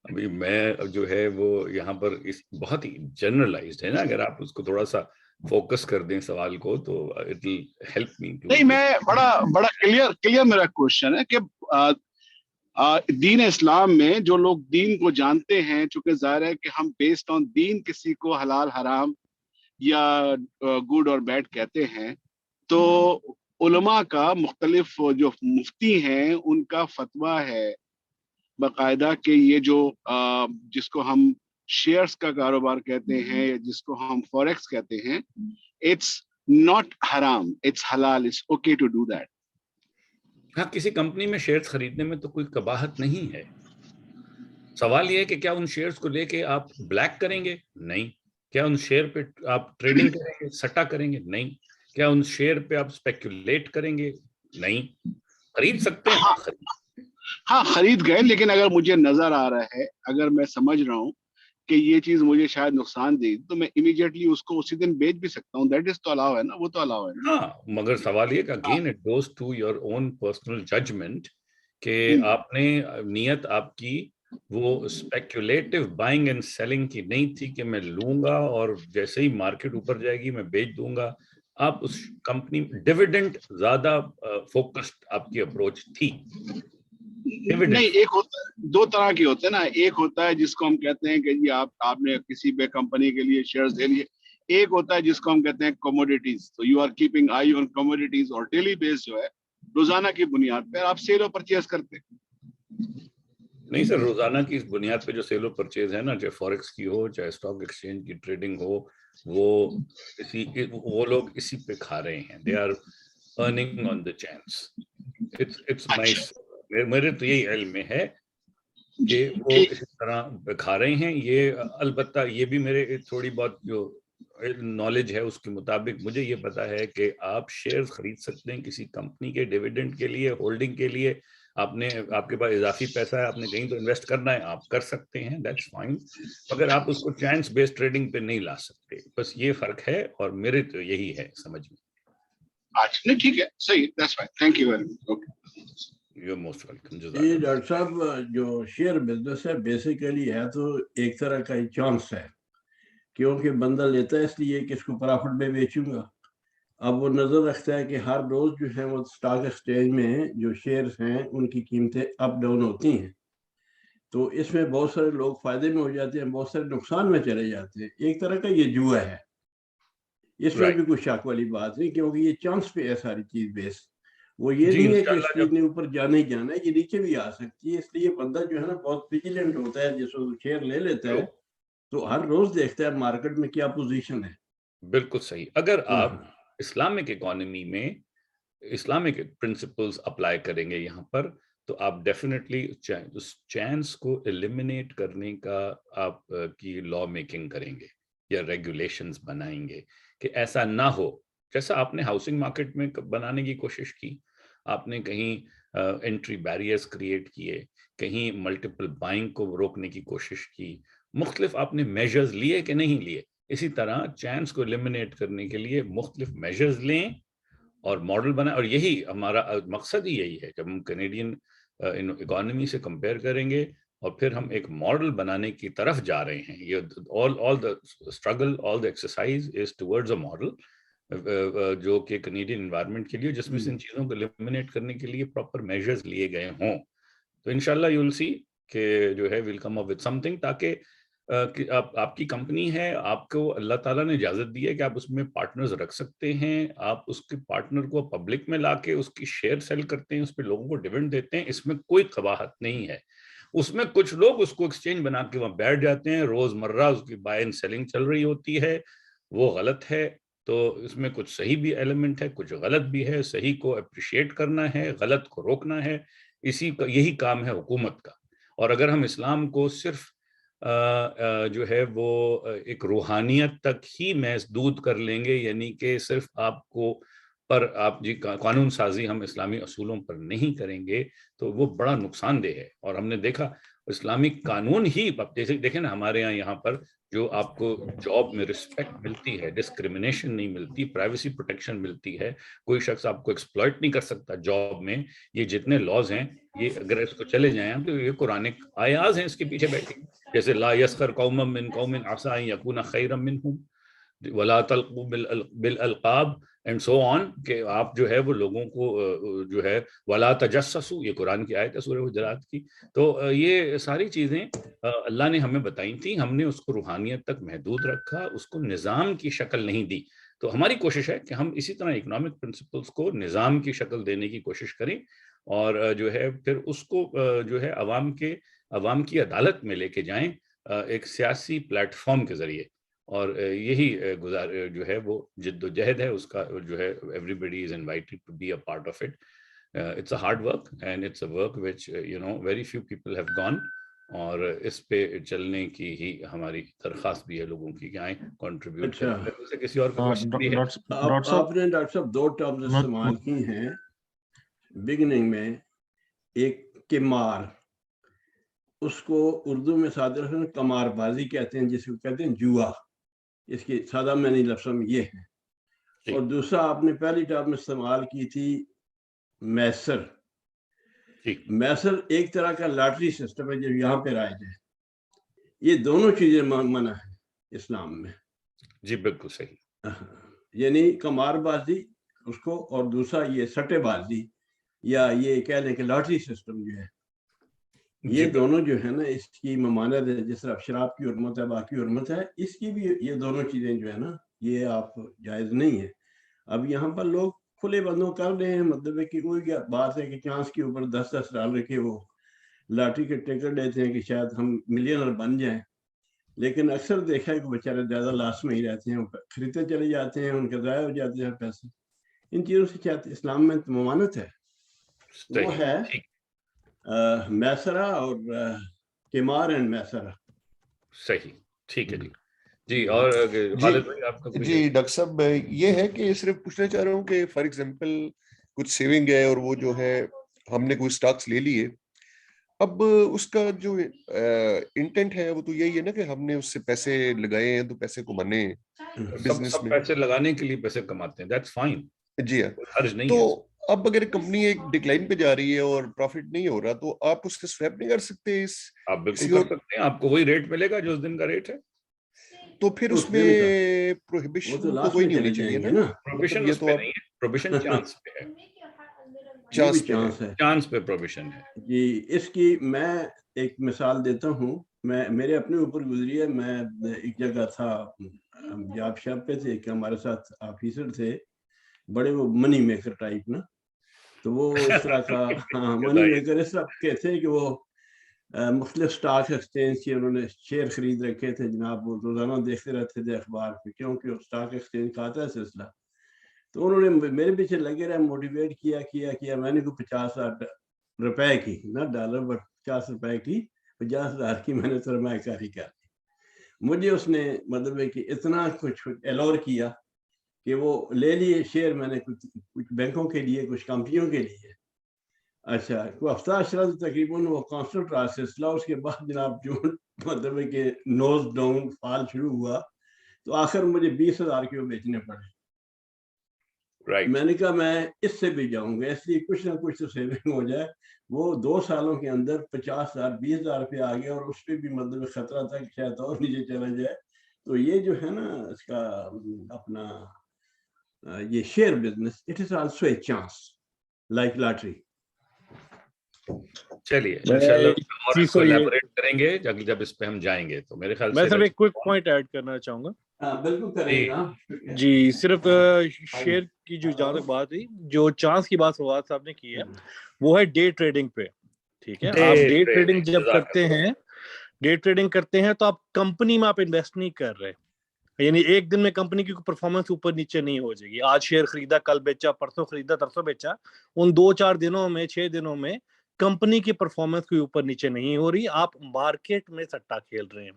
अभी मैं जो है वो यहाँ पर इस बहुत ही जनरलाइज्ड है ना, अगर आप उसको थोड़ा सा फोकस कर दें सवाल को, तो इट विल हेल्प मी। नहीं, मैं बड़ा क्लियर मेरा क्वेश्चन है कि दीन इस्लाम में जो लोग दीन को जानते हैं, चूंकि जाहिर है कि हम बेस्ड ऑन दीन किसी को हलाल हराम या गुड और बैड कहते हैं, तो उलमा का मुख्तलिफ जो मुफ्ती हैं उनका फतवा है बाकायदा कि ये जो जिसको हम शेयर्स का कारोबार कहते हैं या जिसको हम फॉरेक्स कहते हैं, इट्स नॉट हराम, इट्स हलाल, it's okay to do that. हाँ, किसी कंपनी में शेयर्स खरीदने में तो कोई कबाहत नहीं है। सवाल ये है कि क्या उन शेयर्स को लेके आप ब्लैक करेंगे? नहीं। क्या उन शेयर पे आप ट्रेडिंग करेंगे, सट्टा करेंगे? नहीं। क्या उन शेयर पे आप स्पेक्युलेट करेंगे? नहीं। खरीद सकते हैं? हाँ, खरीद गए, लेकिन अगर मुझे नजर आ रहा है, अगर मैं समझ रहा हूँ कि ये चीज मुझे शायद नुकसान देगी, तो मैं इमीडिएटली उसको उसी दिन बेच भी सकता हूँ। दैट इज तो अलाउ है ना, वो तो अलाउ है ना। हाँ, मगर सवाल ये कि again it goes to your own personal judgement कि आपने नियत आपकी वो स्पेक्युलेटिव बाइंग एंड सेलिंग की नहीं थी कि मैं लूंगा और जैसे ही मार्केट ऊपर जाएगी मैं बेच दूंगा। आप उस कंपनी डिविडेंड ज्यादा फोकस्ड आपकी अप्रोच थी। नहीं, एक होता है, दो तरह के होते हैं ना। एक होता है जिसको हम कहते हैं कि जी आपने किसी भी कंपनी के लिए शेयर्स ले लिए। एक होता है जिसको हम कहते हैं कमोडिटीज। तो you are keeping eye on commodities, और डेली बेस जो है रोजाना की बुनियाद पर आप सेल और परचेज करते हैं। नहीं सर, रोजाना की इस बुनियाद पे जो सेल और परचेज है ना, चाहे फॉरेक्स की हो, चाहे स्टॉक एक्सचेंज की ट्रेडिंग हो, वो लोग इसी पे खा रहे हैं। They are earning on the chance. It's nice. मेरे तो यही इल्म में है कि वो इस तरह खा रहे हैं। ये अलबत्ता ये भी मेरे थोड़ी बहुत जो नॉलेज है उसके मुताबिक मुझे ये पता है कि आप शेयर्स खरीद सकते हैं किसी कंपनी के डिविडेंड के लिए, होल्डिंग के लिए। आपके पास इजाफी पैसा है, आपने कहीं तो इन्वेस्ट करना है, आप कर सकते हैं, दैट्स फाइन। मगर आप उसको चांस बेस्ड ट्रेडिंग पे नहीं ला सकते। बस ये फर्क है, और मेरे तो यही है समझ में। अच्छा, नहीं ठीक है, सही, that's fine, thank you very much. Okay. You're most welcome. یہ ڈاکٹر صاحب جو شیئر بزنس ہے بیسیکلی ہے تو ایک طرح کا چانس ہے، کیونکہ بندہ لیتا ہے اس لیے کہ اس کو پرافٹ میں بیچوں گا. اب وہ نظر رکھتا ہے کہ ہر روز جو ہے وہ اسٹاک ایکسچینج میں جو شیئرز ہیں ان کی قیمتیں اپ ڈاؤن ہوتی ہیں، تو اس میں بہت سارے لوگ فائدے میں ہو جاتے ہیں، بہت سارے نقصان میں چلے جاتے ہیں. ایک طرح کا یہ جوا ہے، اس میں بھی کوئی شک والی بات نہیں، کیونکہ یہ چانس پہ ہے ساری چیز بیس. وہ یہ نہیں ہے کہ اس چیز نے اوپر جانا ہی جانا ہے، یہ نیچے بھی آ سکتی ہے. اس لیے بندہ جو ہے نا بہت ویجیلنٹ ہوتا ہے، جس کو شیئر لے لیتا ہے تو ہر روز دیکھتا ہے مارکیٹ میں کیا پوزیشن ہے. بالکل صحیح. اگر آپ اسلامک اکانومی میں اسلامک پرنسپلز اپلائی کریں گے یہاں پر، تو آپ ڈیفینیٹلی اس چانس کو ایلیمینیٹ کرنے کا آپ کی لا میکنگ کریں گے یا ریگولیشنز بنائیں گے کہ ایسا نہ ہو. جیسا آپ نے ہاؤسنگ مارکیٹ میں بنانے کی کوشش کی، آپ نے کہیں انٹری بیریئرز کریٹ کیے، کہیں ملٹیپل بائنگ کو روکنے کی کوشش کی، مختلف آپ نے میجرز لیے کہ نہیں لیے. اسی طرح چانس کو ایلیمینیٹ کرنے کے لیے مختلف میجرز لیں اور ماڈل بنائیں. اور یہی ہمارا مقصد ہی یہی ہے. جب ہم کینیڈین اکانومی سے کمپیئر کریں گے اور پھر ہم ایک ماڈل بنانے کی طرف جا رہے ہیں، یہ all the struggle, all the exercise is towards a model جو کہ کینیڈین انوائرمنٹ کے لیے، جس میں سے ان چیزوں کو ایلیمینیٹ کرنے کے لیے پراپر میجرز لیے گئے ہوں. تو انشاءاللہ یو ول سی کہ جو ہے ویل کم اپ وتھ سم تھنگ، تاکہ آپ کی کمپنی ہے، آپ کو اللہ تعالیٰ نے اجازت دی ہے کہ آپ اس میں پارٹنرز رکھ سکتے ہیں. آپ اس کے پارٹنر کو پبلک میں لا کے اس کی شیئر سیل کرتے ہیں، اس پہ لوگوں کو ڈیویڈنڈ دیتے ہیں. اس میں کوئی قباحت نہیں ہے. اس میں کچھ لوگ اس کو ایکسچینج بنا کے وہاں بیٹھ جاتے ہیں، روز مرہ اس کی بائی اینڈ سیلنگ چل رہی ہوتی ہے، وہ غلط ہے. تو اس میں کچھ صحیح بھی ایلیمنٹ ہے، کچھ غلط بھی ہے. صحیح کو اپریشیٹ کرنا ہے، غلط کو روکنا ہے. یہی کام ہے حکومت کا. اور اگر ہم اسلام کو صرف جو ہے وہ ایک روحانیت تک ہی محدود کر لیں گے، یعنی کہ صرف آپ کو پر آپ جی قانون سازی ہم اسلامی اصولوں پر نہیں کریں گے، تو وہ بڑا نقصان دہ ہے. اور ہم نے دیکھا اسلامک قانون ہی، دیکھیں نا ہمارے یہاں پر جو آپ کو جاب میں رسپیکٹ ملتی ہے، ڈسکریمنیشن نہیں ملتی، پرائیویسی پروٹیکشن ملتی ہے، کوئی شخص آپ کو ایکسپلائٹ نہیں کر سکتا جاب میں. یہ جتنے لاز ہیں، یہ اگر اس کو چلے جائیں تو یہ قرآنک آیات ہیں اس کے پیچھے بیٹھی. جیسے لا یسخر قوم من قوم عسى ان يكون خيرا منهم ولا تلقوا بالالقاب اینڈ سو آن، کہ آپ جو ہے وہ لوگوں کو جو ہے ولا تجسسوا، یہ قرآن کی آیت ہے سورہ حجرات کی. تو یہ ساری چیزیں اللہ نے ہمیں بتائی تھیں، ہم نے اس کو روحانیت تک محدود رکھا، اس کو نظام کی شکل نہیں دی. تو ہماری کوشش ہے کہ ہم اسی طرح اکنامک پرنسپلز کو نظام کی شکل دینے کی کوشش کریں، اور جو ہے پھر اس کو جو ہے عوام کی عدالت میں لے کے جائیں ایک سیاسی پلیٹ فارم کے ذریعے. اور یہی جو ہے وہ جد و جہد ہے اس کا، جو ہے everybody is invited to be a part of it. It's a hard work and it's a work which very few people have gone. اور اس پہ چلنے کی ہی ہماری درخواست بھی ہے لوگوں کی کہ آئیں کنٹریبیوٹ کریں. کسی اور کا کوشچن بھی ہے؟ آپ نے ڈاکٹر صاحب 2 ٹرمز استعمال کی ہیں بگننگ میں. ایک قمار، اس کو اردو میں صادر قمار بازی کہتے ہیں، جس کو کہتے ہیں جوا. اس کی سادہ معنی لفظ میں یہ ہے. اور دوسرا آپ نے پہلی ٹرم استعمال کی تھی میسر. میسر ایک طرح کا لاٹری سسٹم ہے جو یہاں پہ رائج ہے. یہ دونوں چیزیں منع ہے اسلام میں. جی بالکل صحیح. یعنی قمار بازی اس کو، اور دوسرا یہ سٹے بازی یا یہ کہہ لیں کہ لاٹری سسٹم جو ہے، یہ دونوں جو ہے نا اس کی ممانعت ہے. جس طرح شراب کی حرمت ہے، باقی حرمت ہے، اس کی بھی یہ دونوں چیزیں جو ہے نا یہ آپ جائز نہیں ہے. اب یہاں پر لوگ کھلے بندوں کر رہے ہیں، مطلب ہے کہ کوئی بات ہے کہ چانس کے اوپر $10 کے وہ لاٹری کے ٹکٹ لیتے ہیں کہ شاید ہم ملینر بن جائیں. لیکن اکثر دیکھا ہے کہ بیچارے زیادہ لاس میں ہی رہتے ہیں، خریدتے چلے جاتے ہیں، ان کے ضائع ہو جاتے ہیں پیسے. ان چیزوں سے کیا اسلام میں ممانعت ہے، وہ ہے میسرہ اور قمار اینڈ میسرہ. صحیح، ٹھیک ہے. جی اور خالد بھائی آپ کا؟ جی ڈاکٹر صاحب یہ ہے کہ صرف پوچھنا چاہ رہا ہوں کہ فار ایگزامپل کچھ سیونگ ہے اور وہ جو ہے ہم نے کوئی سٹاکس لے لیے، اب اس کا جو انٹینٹ ہے وہ تو یہی ہے نا کہ ہم نے اس سے پیسے لگائے ہیں تو پیسے کمانے ہیں بزنس میں. پیسے لگانے کے لیے پیسے کماتے ہیں، دیٹس فائن. جی ہاں. تو اب اگر کمپنی ایک ڈکلائن پہ جا رہی ہے اور پروفٹ نہیں ہو رہا تو آپ اس کے سویپ نہیں کر سکتے اس آپ بالکل کر سکتے ہیں, آپ کو وہی ریٹ ملے گا جو اس دن کا ریٹ ہے. تو پھر اس میں پروہیبیشن تو کوئی نہیں ہونی چاہیے نا. پروبیشن یہ اس تو پہ آپ نہیں ہے, پروبیشن چانس پہ ہے, چانس پہ چانس ہے. چانس پہ پروبیشن ہے. جی اس کی میں ایک مثال دیتا ہوں, میں میرے اپنے اوپر گزری ہے. میں ایک جگہ تھا, جاب شاپ پہ تھے, کہ ہمارے ساتھ آفیسر تھے بڑے, وہ منی میکر ٹائپ نا. تو وہ اس طرح کا منی میکر اس طرح کے تھے کہ وہ مختلف سٹاک ایکسچینج کی انہوں نے شیئر خرید رکھے تھے جناب. وہ روزانہ دیکھتے رہتے تھے اخبار پہ, کیونکہ سٹاک ایکسچینج کا آتا ہے سلسلہ. تو انہوں نے میرے پیچھے لگے رہے, موٹیویٹ کیا. میں نے کوئی 50,000 روپے کی, نہ ڈالر بٹ 50 روپے کی, 50,000 کی میں نے سرمایہ کاری کر دی. مجھے اس نے مطلب ہے کہ اتنا کچھ الور کیا کہ وہ لے لیے شیئر میں نے, کچھ بینکوں کے لیے, کچھ کمپنیوں کے لیے. اچھا کوئی ہفتہ اشرا تقریباً وہ کانسٹنٹ رہا سلسلہ. اس کے بعد جناب جو مطلب ہے کہ نوز ڈاؤن فال شروع ہوا, تو آخر مجھے 20,000 کے وہ بیچنے پڑے. میں نے کہا میں اس سے بھی جاؤں گا, اس لیے کچھ نہ کچھ تو سیونگ ہو جائے. وہ 2 سالوں کے اندر 50,000 20,000 روپے آ گیا, اور اس پہ بھی مطلب خطرہ تھا کہ شاید اور نیچے چلا جائے. تو یہ جو ہے نا اس کا اپنا یہ share business, it is also a chance like lottery. چلیے انشاءاللہ اور اس کو الیبوریٹ کریں گے جب اس پہ ہم جائیں گے. تو میرے خیال سے میں صرف ایک کوئک پوائنٹ ایڈ کرنا چاہوں گا. بالکل کریں گا جی, صرف شیئر کی جو جہاں تک بات ہوئی, جو چانس کی بات فواد صاحب نے کی ہے وہ ہے ڈے ٹریڈنگ پہ. ٹھیک ہے, آپ ڈے ٹریڈنگ جب کرتے ہیں, ڈے ٹریڈنگ کرتے ہیں تو آپ کمپنی میں آپ انویسٹ نہیں کر رہے. یعنی ایک دن میں کمپنی کی پرفارمنس اوپر نیچے نہیں ہو جائے گی. آج شیئر خریدا, کل بیچا, پرسوں خریدا, ترسوں بیچا. ان 2-4 دنوں میں, 6 دنوں میں کمپنی کی پرفارمنس کوئی اوپر نیچے نہیں ہو رہی. آپ مارکیٹ میں سٹا کھیل رہے ہیں.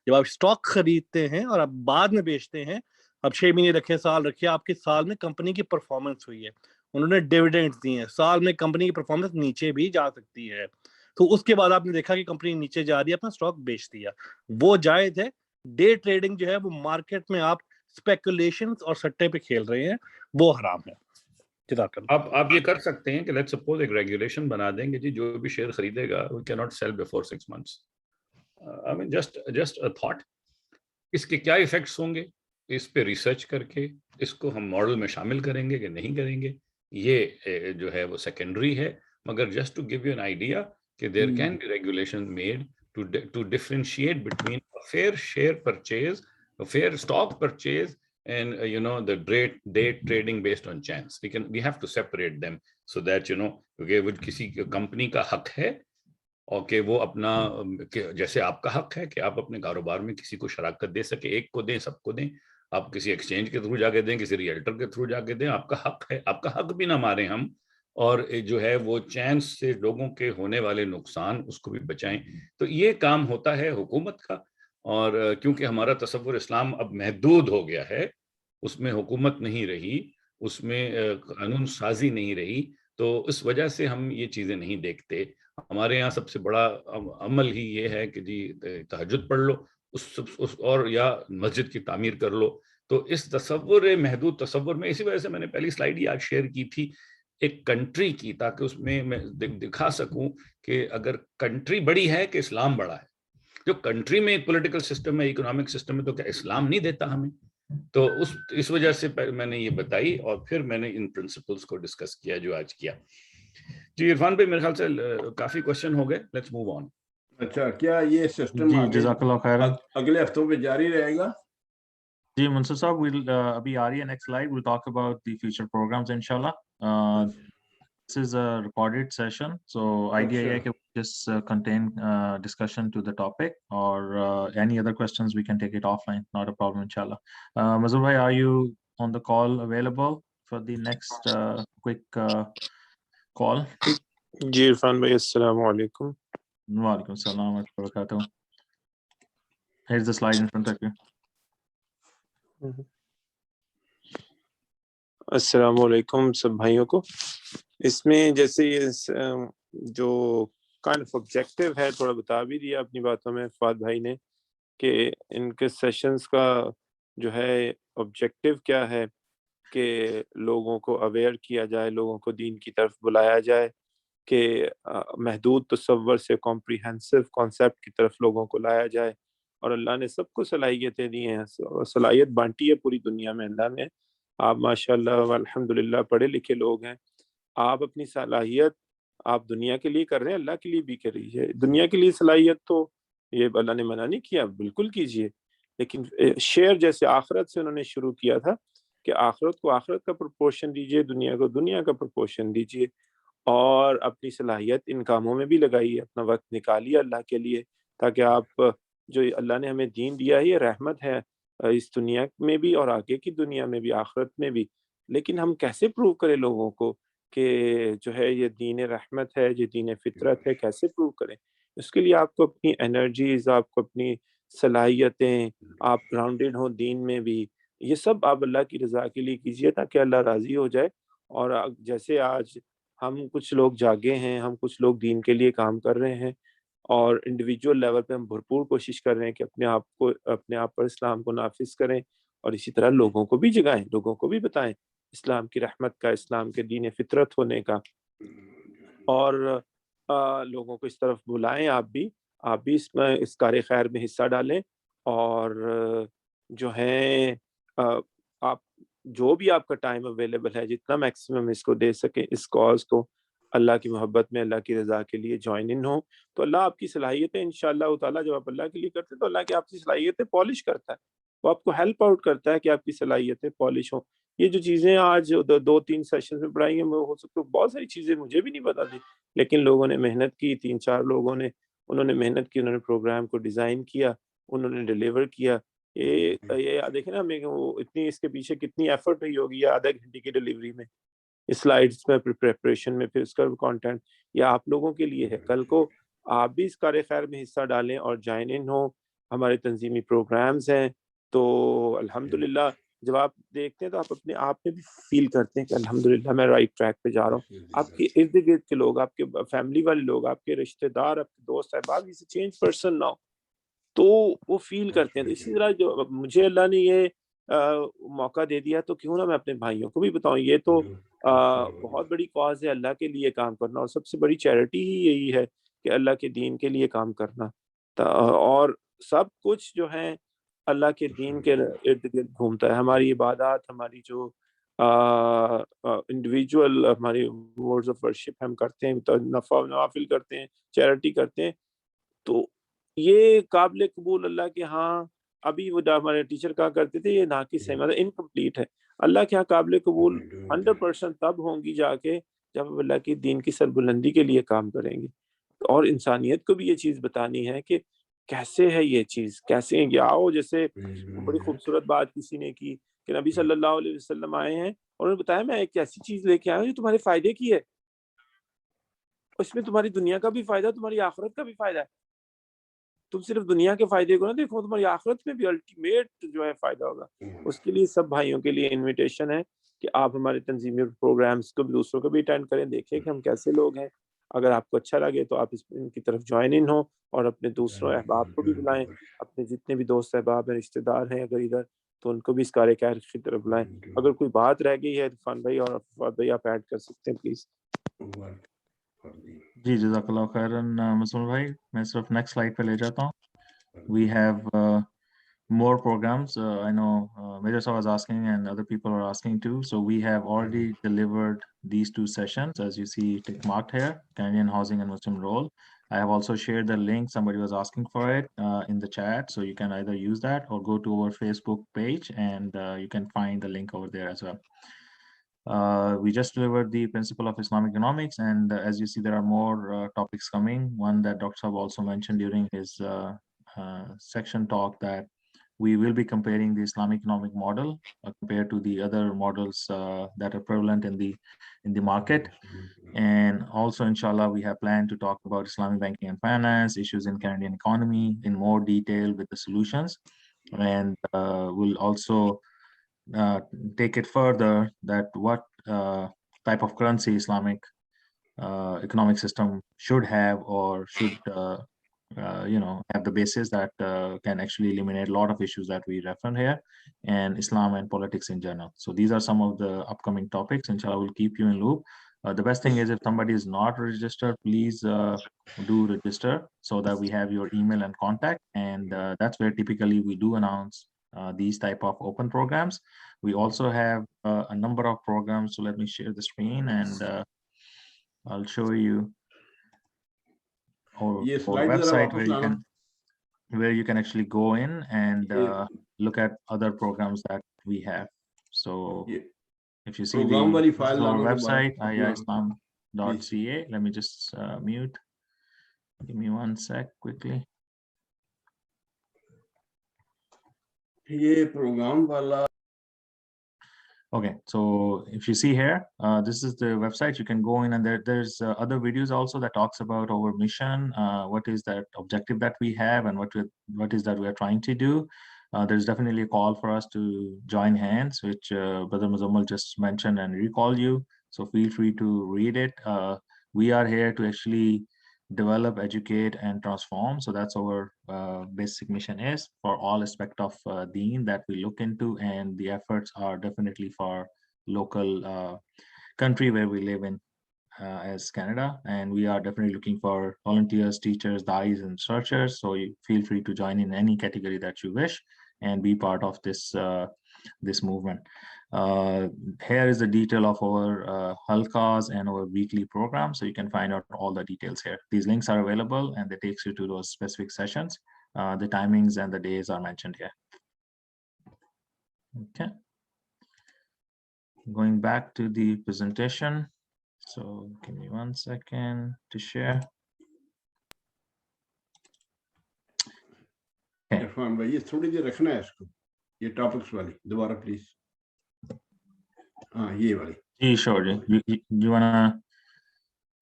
جب آپ سٹاک خریدتے ہیں اور آپ بعد میں بیچتے ہیں, اب 6 مہینے رکھے, سال رکھے, آپ کے سال میں کمپنی کی پرفارمنس ہوئی ہے, انہوں نے ڈیویڈنڈز دیے ہیں, سال میں کمپنی کی پرفارمنس نیچے بھی جا سکتی ہے. تو اس کے بعد آپ نے دیکھا کہ کمپنی نیچے جا رہی ہے, اپنا سٹاک بیچ دیا, وہ جائز ہے. ڈے ٹریڈنگ جو ہے وہ مارکیٹ میں آپ اسپیکولیشنز اور سٹے پہ کھیل رہے ہیں, وہ حرام ہے. آپ یہ کر سکتے ہیں کہ لیٹس سپوز ایک ریگولیشن بنا دیں گے, جی جو بھی شیئر خریدے گا we cannot sell before 6 months. I mean just a thought. اس کے کیا ایفیکٹس ہوں گے, اس پہ ریسرچ کر کے اس کو ہم ماڈل میں شامل کریں گے کہ نہیں کریں گے, یہ جو ہے وہ سیکنڈری ہے. مگر just to give you an idea کہ there can be regulation made to differentiate between fair share purchase, fair stock purchase and the day trading based on chance. We have to separate them so that کہ وہ کسی company کا حق ہے, اور کہ وہ اپنا, جیسے آپ کا حق ہے کہ آپ اپنے کاروبار میں کسی کو شراکت دے سکے, ایک کو دیں, سب کو دیں. آپ کسی ایکسچینج کے تھرو جا کے دیں, کسی ریئلٹر کے تھرو جا کے دیں, آپ کا حق ہے. آپ کا حق بھی نہ ماریں ہم, اور جو ہے وہ چانس سے لوگوں کے ہونے والے نقصان اس کو بھی بچائیں. تو یہ کام ہوتا ہے حکومت کا. اور کیونکہ ہمارا تصور اسلام اب محدود ہو گیا ہے, اس میں حکومت نہیں رہی, اس میں قانون سازی نہیں رہی, تو اس وجہ سے ہم یہ چیزیں نہیں دیکھتے. ہمارے یہاں سب سے بڑا عمل ہی یہ ہے کہ جی تہجد پڑھ لو اور یا مسجد کی تعمیر کر لو. تو اس تصور, محدود تصور میں, اسی وجہ سے میں نے پہلی سلائیڈ آج شیئر کی تھی ایک کنٹری کی, تاکہ اس میں دکھا سکوں کہ اگر کنٹری بڑی ہے کہ اسلام بڑا ہے. جو کنٹری میں ایک پولیٹیکل سسٹم ہے, اکنامک سسٹم ہے, تو کیا اسلام نہیں دیتا ہمیں؟ تو اس وجہ سے میں نے یہ بتائی, اور پھر میں نے ان پرنسپلز کو ڈسکس کیا جو آج کیا. جی عرفان بھائی, میرے خیال سے کافی کوشچن ہو گئے, لیٹس موو آن. اچھا, کیا یہ سسٹم جزاک اللہ خیر. اگلے ہفتوں پہ جاری رہے گا؟ جی منصر صاحب, ابھی آ رہی ہے next slide, we'll talk about the future programs inshallah. This is a recorded session, so idea یہ ہے کہ just contain discussion to the topic, or any other questions we can take it offline, not a problem inshallah. Mazhar bhai, are you on the call available for the next quick call? جی عرفان بھائی, السلام علیکم. وعلیکم السلام ورحمۃ اللہ وبرکاتہ. Here's the slide in front of you. السلام علیکم سب بھائیوں کو. اس میں جیسے یہ جو کائنڈ آف آبجیکٹو ہے, تھوڑا بتا بھی دیا اپنی باتوں میں فہد بھائی نے, کہ ان کے سیشنز کا جو ہے آبجیکٹو کیا ہے, کہ لوگوں کو اویئر کیا جائے, لوگوں کو دین کی طرف بلایا جائے, کہ محدود تصور سے کمپریہنسو کانسیپٹ کی طرف لوگوں کو لایا جائے. اور اللہ نے سب کو صلاحیتیں دی ہیں, صلاحیت بانٹی ہے پوری دنیا میں اللہ نے. آپ ماشاءاللہ الحمدللہ پڑھے لکھے لوگ ہیں, آپ اپنی صلاحیت آپ دنیا کے لیے کر رہے ہیں, اللہ کے لیے بھی کر رہی ہے. دنیا کے لیے صلاحیت تو یہ اللہ نے منع نہیں کیا, بالکل کیجئے, لیکن شیئر جیسے آخرت سے انہوں نے شروع کیا تھا کہ آخرت کو آخرت کا پرپورشن دیجئے, دنیا کو دنیا کا پرپورشن دیجئے, اور اپنی صلاحیت ان کاموں میں بھی لگائیے, اپنا وقت نکالیے اللہ کے لیے, تاکہ آپ جو اللہ نے ہمیں دین دیا ہے یہ رحمت ہے اس دنیا میں بھی اور آگے کی دنیا میں بھی, آخرت میں بھی. لیکن ہم کیسے پروو کریں لوگوں کو کہ جو ہے یہ دین رحمت ہے, یہ دین فطرت ہے, کیسے پروو کریں؟ اس کے لیے آپ کو اپنی انرجیز, آپ کو اپنی صلاحیتیں, آپ گراؤنڈڈ ہوں دین میں بھی, یہ سب آپ اللہ کی رضا کے لیے کیجئے تاکہ اللہ راضی ہو جائے. اور جیسے آج ہم کچھ لوگ جاگے ہیں, ہم کچھ لوگ دین کے لیے کام کر رہے ہیں, اور انڈیویجول لیول پہ ہم بھرپور کوشش کر رہے ہیں کہ اپنے آپ پر اسلام کو نافذ کریں, اور اسی طرح لوگوں کو بھی جگائیں, لوگوں کو بھی بتائیں اسلام کی رحمت کا, اسلام کے دین فطرت ہونے کا, اور لوگوں کو اس طرف بلائیں. آپ بھی اس کار خیر میں حصہ ڈالیں, اور جو ہیں آپ جو بھی آپ کا ٹائم اویلیبل ہے, جتنا میکسیمم اس کو دے سکیں, اس کاز کو اللہ کی محبت میں, اللہ کی رضا کے لیے جوائن ان ہو, تو اللہ آپ کی صلاحیتیں انشاءاللہ تعالیٰ جب آپ اللہ کے لیے کرتے ہیں تو اللہ کی آپ کی صلاحیتیں پالش کرتا ہے, وہ آپ کو ہیلپ آؤٹ کرتا ہے کہ آپ کی صلاحیتیں پالش ہوں. یہ جو چیزیں آج 2-3 سیشن میں پڑھائی ہیں, ہو سکتا ہے بہت ساری چیزیں مجھے بھی نہیں پتا تھی, لیکن لوگوں نے محنت کی, 3-4 لوگوں نے انہوں نے محنت کی, انہوں نے پروگرام کو ڈیزائن کیا, انہوں نے ڈیلیور کیا. یہ دیکھیں نا, ہمیں اتنی اس کے پیچھے کتنی ایفرٹ ہوئی ہوگی آدھا گھنٹے کی ڈیلیوری میں, سلائیڈز میں, پریپریشن میں, پھر اس کا کانٹینٹ. یہ آپ لوگوں کے لیے ہے. کل کو آپ بھی اس کار خیر میں حصہ ڈالیں اور جوائن ان ہوں. ہمارے تنظیمی پروگرامز ہیں, تو الحمدللہ جب آپ دیکھتے ہیں تو آپ اپنے آپ میں بھی فیل کرتے ہیں کہ الحمدللہ میں رائٹ ٹریک پہ جا رہا ہوں. آپ کے ارد گرد کے لوگ, آپ کے فیملی والے لوگ, آپ کے رشتہ دار, آپ کے دوست احباب, اس چینج پرسن نہ ہو تو وہ فیل کرتے ہیں. تو اسی طرح جو مجھے اللہ نے یہ موقع دے دیا, تو کیوں نہ میں اپنے بھائیوں کو بھی بتاؤں. یہ تو بہت بڑی کاز ہے اللہ کے لیے کام کرنا, اور سب سے بڑی چیریٹی ہی یہی ہے کہ اللہ کے دین کے لیے کام کرنا. اور سب کچھ جو ہے اللہ کے دین کے ارد گرد گھومتا ہے. ہماری عبادات, ہماری جو انڈیویجول ہماری ورڈز آف ورشپ ہم کرتے ہیں, نفع نوافل کرتے ہیں, چیریٹی کرتے ہیں, تو یہ قابل قبول اللہ کے ہاں. ابھی وہ ہمارے ٹیچر کہا کرتے تھے یہ ناقص ہے, مطلب انکمپلیٹ ہے. اللہ کے ہاں قابل قبول 100% تب ہوں گی جا کے جب ہم اللہ کی دین کی سربلندی کے لیے کام کریں گے, اور انسانیت کو بھی یہ چیز بتانی ہے کہ کیسے ہے یہ چیز, کیسے ہیں. یہ آؤ, جیسے بڑی خوبصورت بات کسی نے کی کہ نبی صلی اللہ علیہ وسلم آئے ہیں اور انہوں نے بتایا میں ایک ایسی چیز لے کے آیا ہوں جو تمہارے فائدے کی ہے, اس میں تمہاری دنیا کا بھی فائدہ, تمہاری آخرت کا بھی فائدہ ہے. تم صرف دنیا کے فائدے کو نہ دیکھو, تمہاری آخرت میں بھی الٹیمیٹ جو ہے فائدہ ہوگا. اس کے لیے سب بھائیوں کے لیے انویٹیشن ہے کہ آپ ہمارے تنظیمی پروگرامز کو بھی دوسروں کو بھی اٹینڈ کریں, دیکھیں کہ ہم کیسے لوگ ہیں. اگر آپ کو اچھا لگے تو آپ ان کی طرف جوائن ان ہوں, اور اپنے دوسروں احباب کو بھی بلائیں, اپنے جتنے بھی دوست احباب ہیں, رشتہ دار ہیں اگر ادھر, تو ان کو بھی اس کار خیر کی طرف بلائیں. اگر کوئی بات رہ گئی ہے عرفان بھائی اور فواد بھائی, آپ ایڈ کر سکتے ہیں پلیز. جی جزاک اللہ خیرن مسلم بھائی, میں صرف نیکسٹ سلائڈ پہ لے جاتا ہوں. We have more programs. I know Major Sir was asking and other people are asking too. So we have already delivered these 2 sessions, as you see tick marked here, Canadian Housing and Muslim Role. I have also shared the link. Somebody was asking for it in the chat. So you can either use that or go to our Facebook page and you can find the link over there as well. We just delivered the principle of Islamic economics, and as you see, there are more topics coming. One that Dr. Saab also mentioned during his section talk, that we will be comparing the Islamic economic model compared to the other models that are prevalent in the market. And also, inshallah, we have planned to talk about Islamic banking and finance, issues in Canadian economy in more detail with the solutions. And we'll also take it further, that what type of currency Islamic economic system should have or should have the basis that can actually eliminate a lot of issues that we refer here, and Islam and politics in general. So these are some of the upcoming topics. Inshallah, we'll keep you in loop. The best thing is if somebody is not registered, please do register so that we have your email and contact. And that's where typically we do announce these type of open programs. We also have a number of programs. So let me share the screen and I'll show you our website where you can actually go in and look at other programs that we have. So if you see our website, ahya-e-islam.ca, let me just mute. Give me one sec quickly. Okay, so if you see here, this is the website. You can go in and there's other videos also that talks about our mission, what is that objective that we have, and what is that we are trying to do. There's definitely a call for us to join hands, which Brother Muzammal just mentioned and recall you. So feel free to read it. We are here to actually develop, educate, and transform. So that's our basic mission is for all aspect of deen that we look into, and the efforts are definitely for local country where we live in as Canada, and we are definitely looking for volunteers, teachers, dais, and researchers. So you feel free to join in any category that you wish and be part of this this movement. Here is the detail of our halqas and our weekly program, so you can find out all the details here. These links are available and they takes you to those specific sessions. The timings and the days are mentioned here. Okay. Going back to the presentation. So give me 1 second to share. Irfan भाई ये थोड़ी देर रखना है इसको, ये topics वाली दोबारा please. हाँ ये वाली. Sure.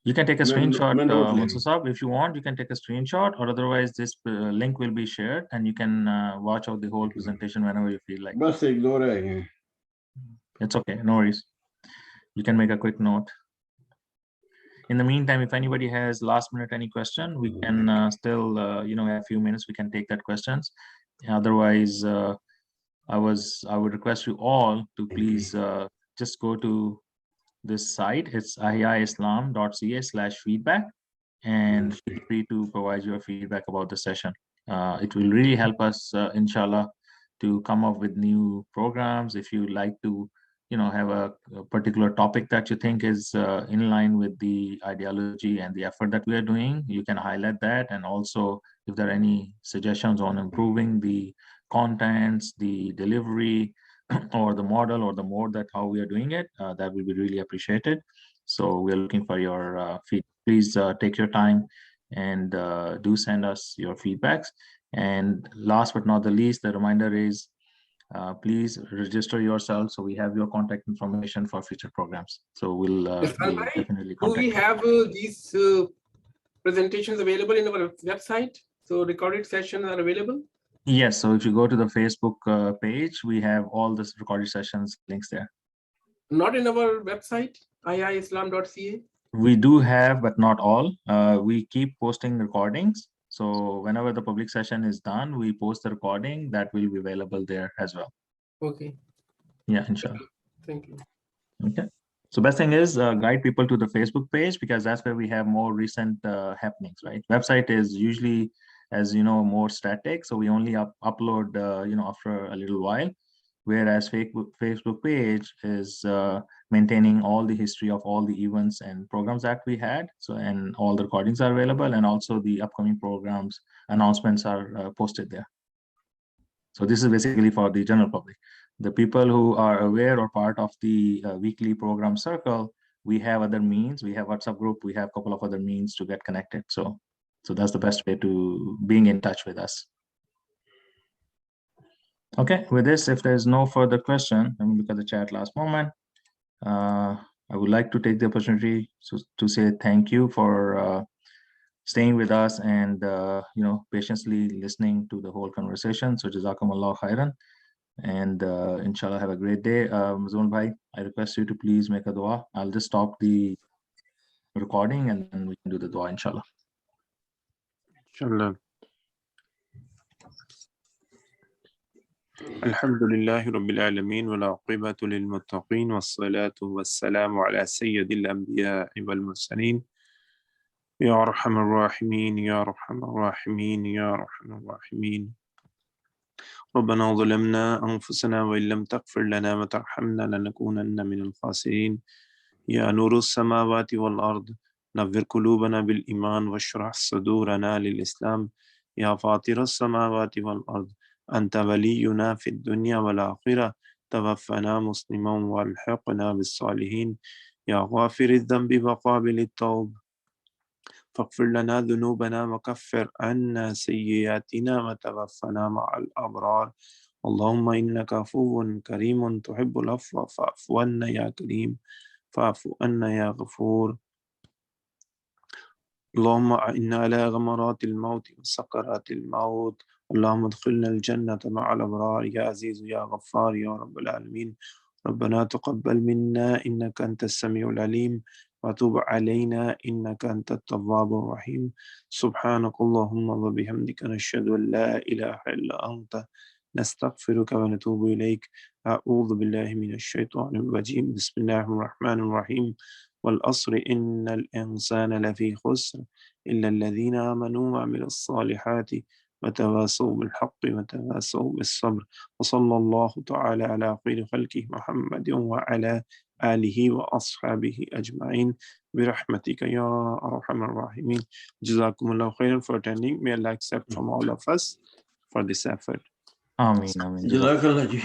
You can take a screenshot, Mansur Saab, if you want. You can take a screenshot, or otherwise this link will be shared and you can watch out the whole presentation whenever you feel like. बस एक दो रह गए. It's okay, no worries. You can make a quick note. In the meantime, if anybody has last minute any question, we can still, a few minutes, we can take that questions. Otherwise, I would request you all to please just go to this site. It's ahya-e-islam.ca/feedback, and feel free to provide your feedback about the session. It will really help us, inshallah, to come up with new programs. If you like to have a particular topic that you think is in line with the ideology and the effort that we are doing, you can highlight that. And also, if there are any suggestions on improving the contents, the delivery, or the model, or the mode that how we are doing it, that will be really appreciated. So we are looking for your feedback. Please take your time and do send us your feedbacks. And last but not the least, the reminder is, please register yourself so we have your contact information for future programs. So we'll definitely contact. Do we have these presentations available in our website? So recorded sessions are available? Yes, so if you go to the Facebook page, we have all the recorded sessions links there. Not in our website, ahya-e-islam.ca? We do have, but not all. We keep posting recordings. So whenever the public session is done, we post the recording that will be available there as well. Okay. Yeah, inshallah. Thank you. Okay. So best thing is guide people to the Facebook page, because that's where we have more recent happenings, right? Website is usually, as you know, more static. So we only upload, after a little while. Whereas Facebook page is maintaining all the history of all the events and programs that we had. So, and all the recordings are available, and also the upcoming programs announcements are posted there. So this is basically for the general public. The people who are aware or part of the weekly program circle, we have other means. We have WhatsApp group. We have a couple of other means to get connected. So that's the best way to being in touch with us. Okay, with this, if there's no further question, let me look at the chat last moment. I would like to take the opportunity to say thank you for staying with us and patiently listening to the whole conversation. So jazakumullah khairan, and inshallah have a great day. Mazmun bhai, I request you to please make a dua. I'll just stop the recording and then we can do the dua, inshallah. Inshallah. Alhamdulillahi Rabbil Alameen wa la'aqibatu lil muttaqeen wa salatu wa salamu ala sayyidil anbiya'i wal mursaleen ya arhamar rahimin ya arhamar rahimin ya arhamar rahimin ربنا ظلمنا أنفسنا وإن لم تغفر لنا وترحمنا لنكونن من الخاسرين يا نور السماوات والأرض نور قلوبنا بالإيمان واشرح صدورنا للإسلام يا فاطر السماوات والأرض أنت ولينا في الدنيا والآخرة توفنا مسلما والحقنا بالصالحين يا غافر الذنب وقابل التوب فاغفر لنا ذنوبنا وكفر عنا سيئاتنا وتوفنا مع الأبرار اللهم إنك عفو كريم تحب العفو فاعف عنا يا كريم فاعف عنا يا غفور اللهم إنا على غمرات الموت وسكرات الموت اللهم ادخلنا الجنة مع الأبرار يا عزيز يا غفار يا رب العالمين ربنا تقبل منا إنك أنت السميع العليم وتب علينا إنك أنت التواب الرحيم سبحانك اللهم وبحمدك نشهد أن لا إله إلا أنت نستغفرك ونتوب إليك أعوذ بالله من الشيطان الرجيم بسم الله الرحمن الرحيم والعصر إن الإنسان لفي خسر إلا الذين آمنوا وعملوا الصالحات وتواصوا بالحق وتواصوا بالصبر وصلى الله تعالى على خير خلقه محمد وعلى آله وأصحابه أجمعين برحمتك يا أرحم الراحمين. جزاكم الله خيرا for attending. May Allah accept from all of us for this effort. Ameen, ameen. Jazakallah ji.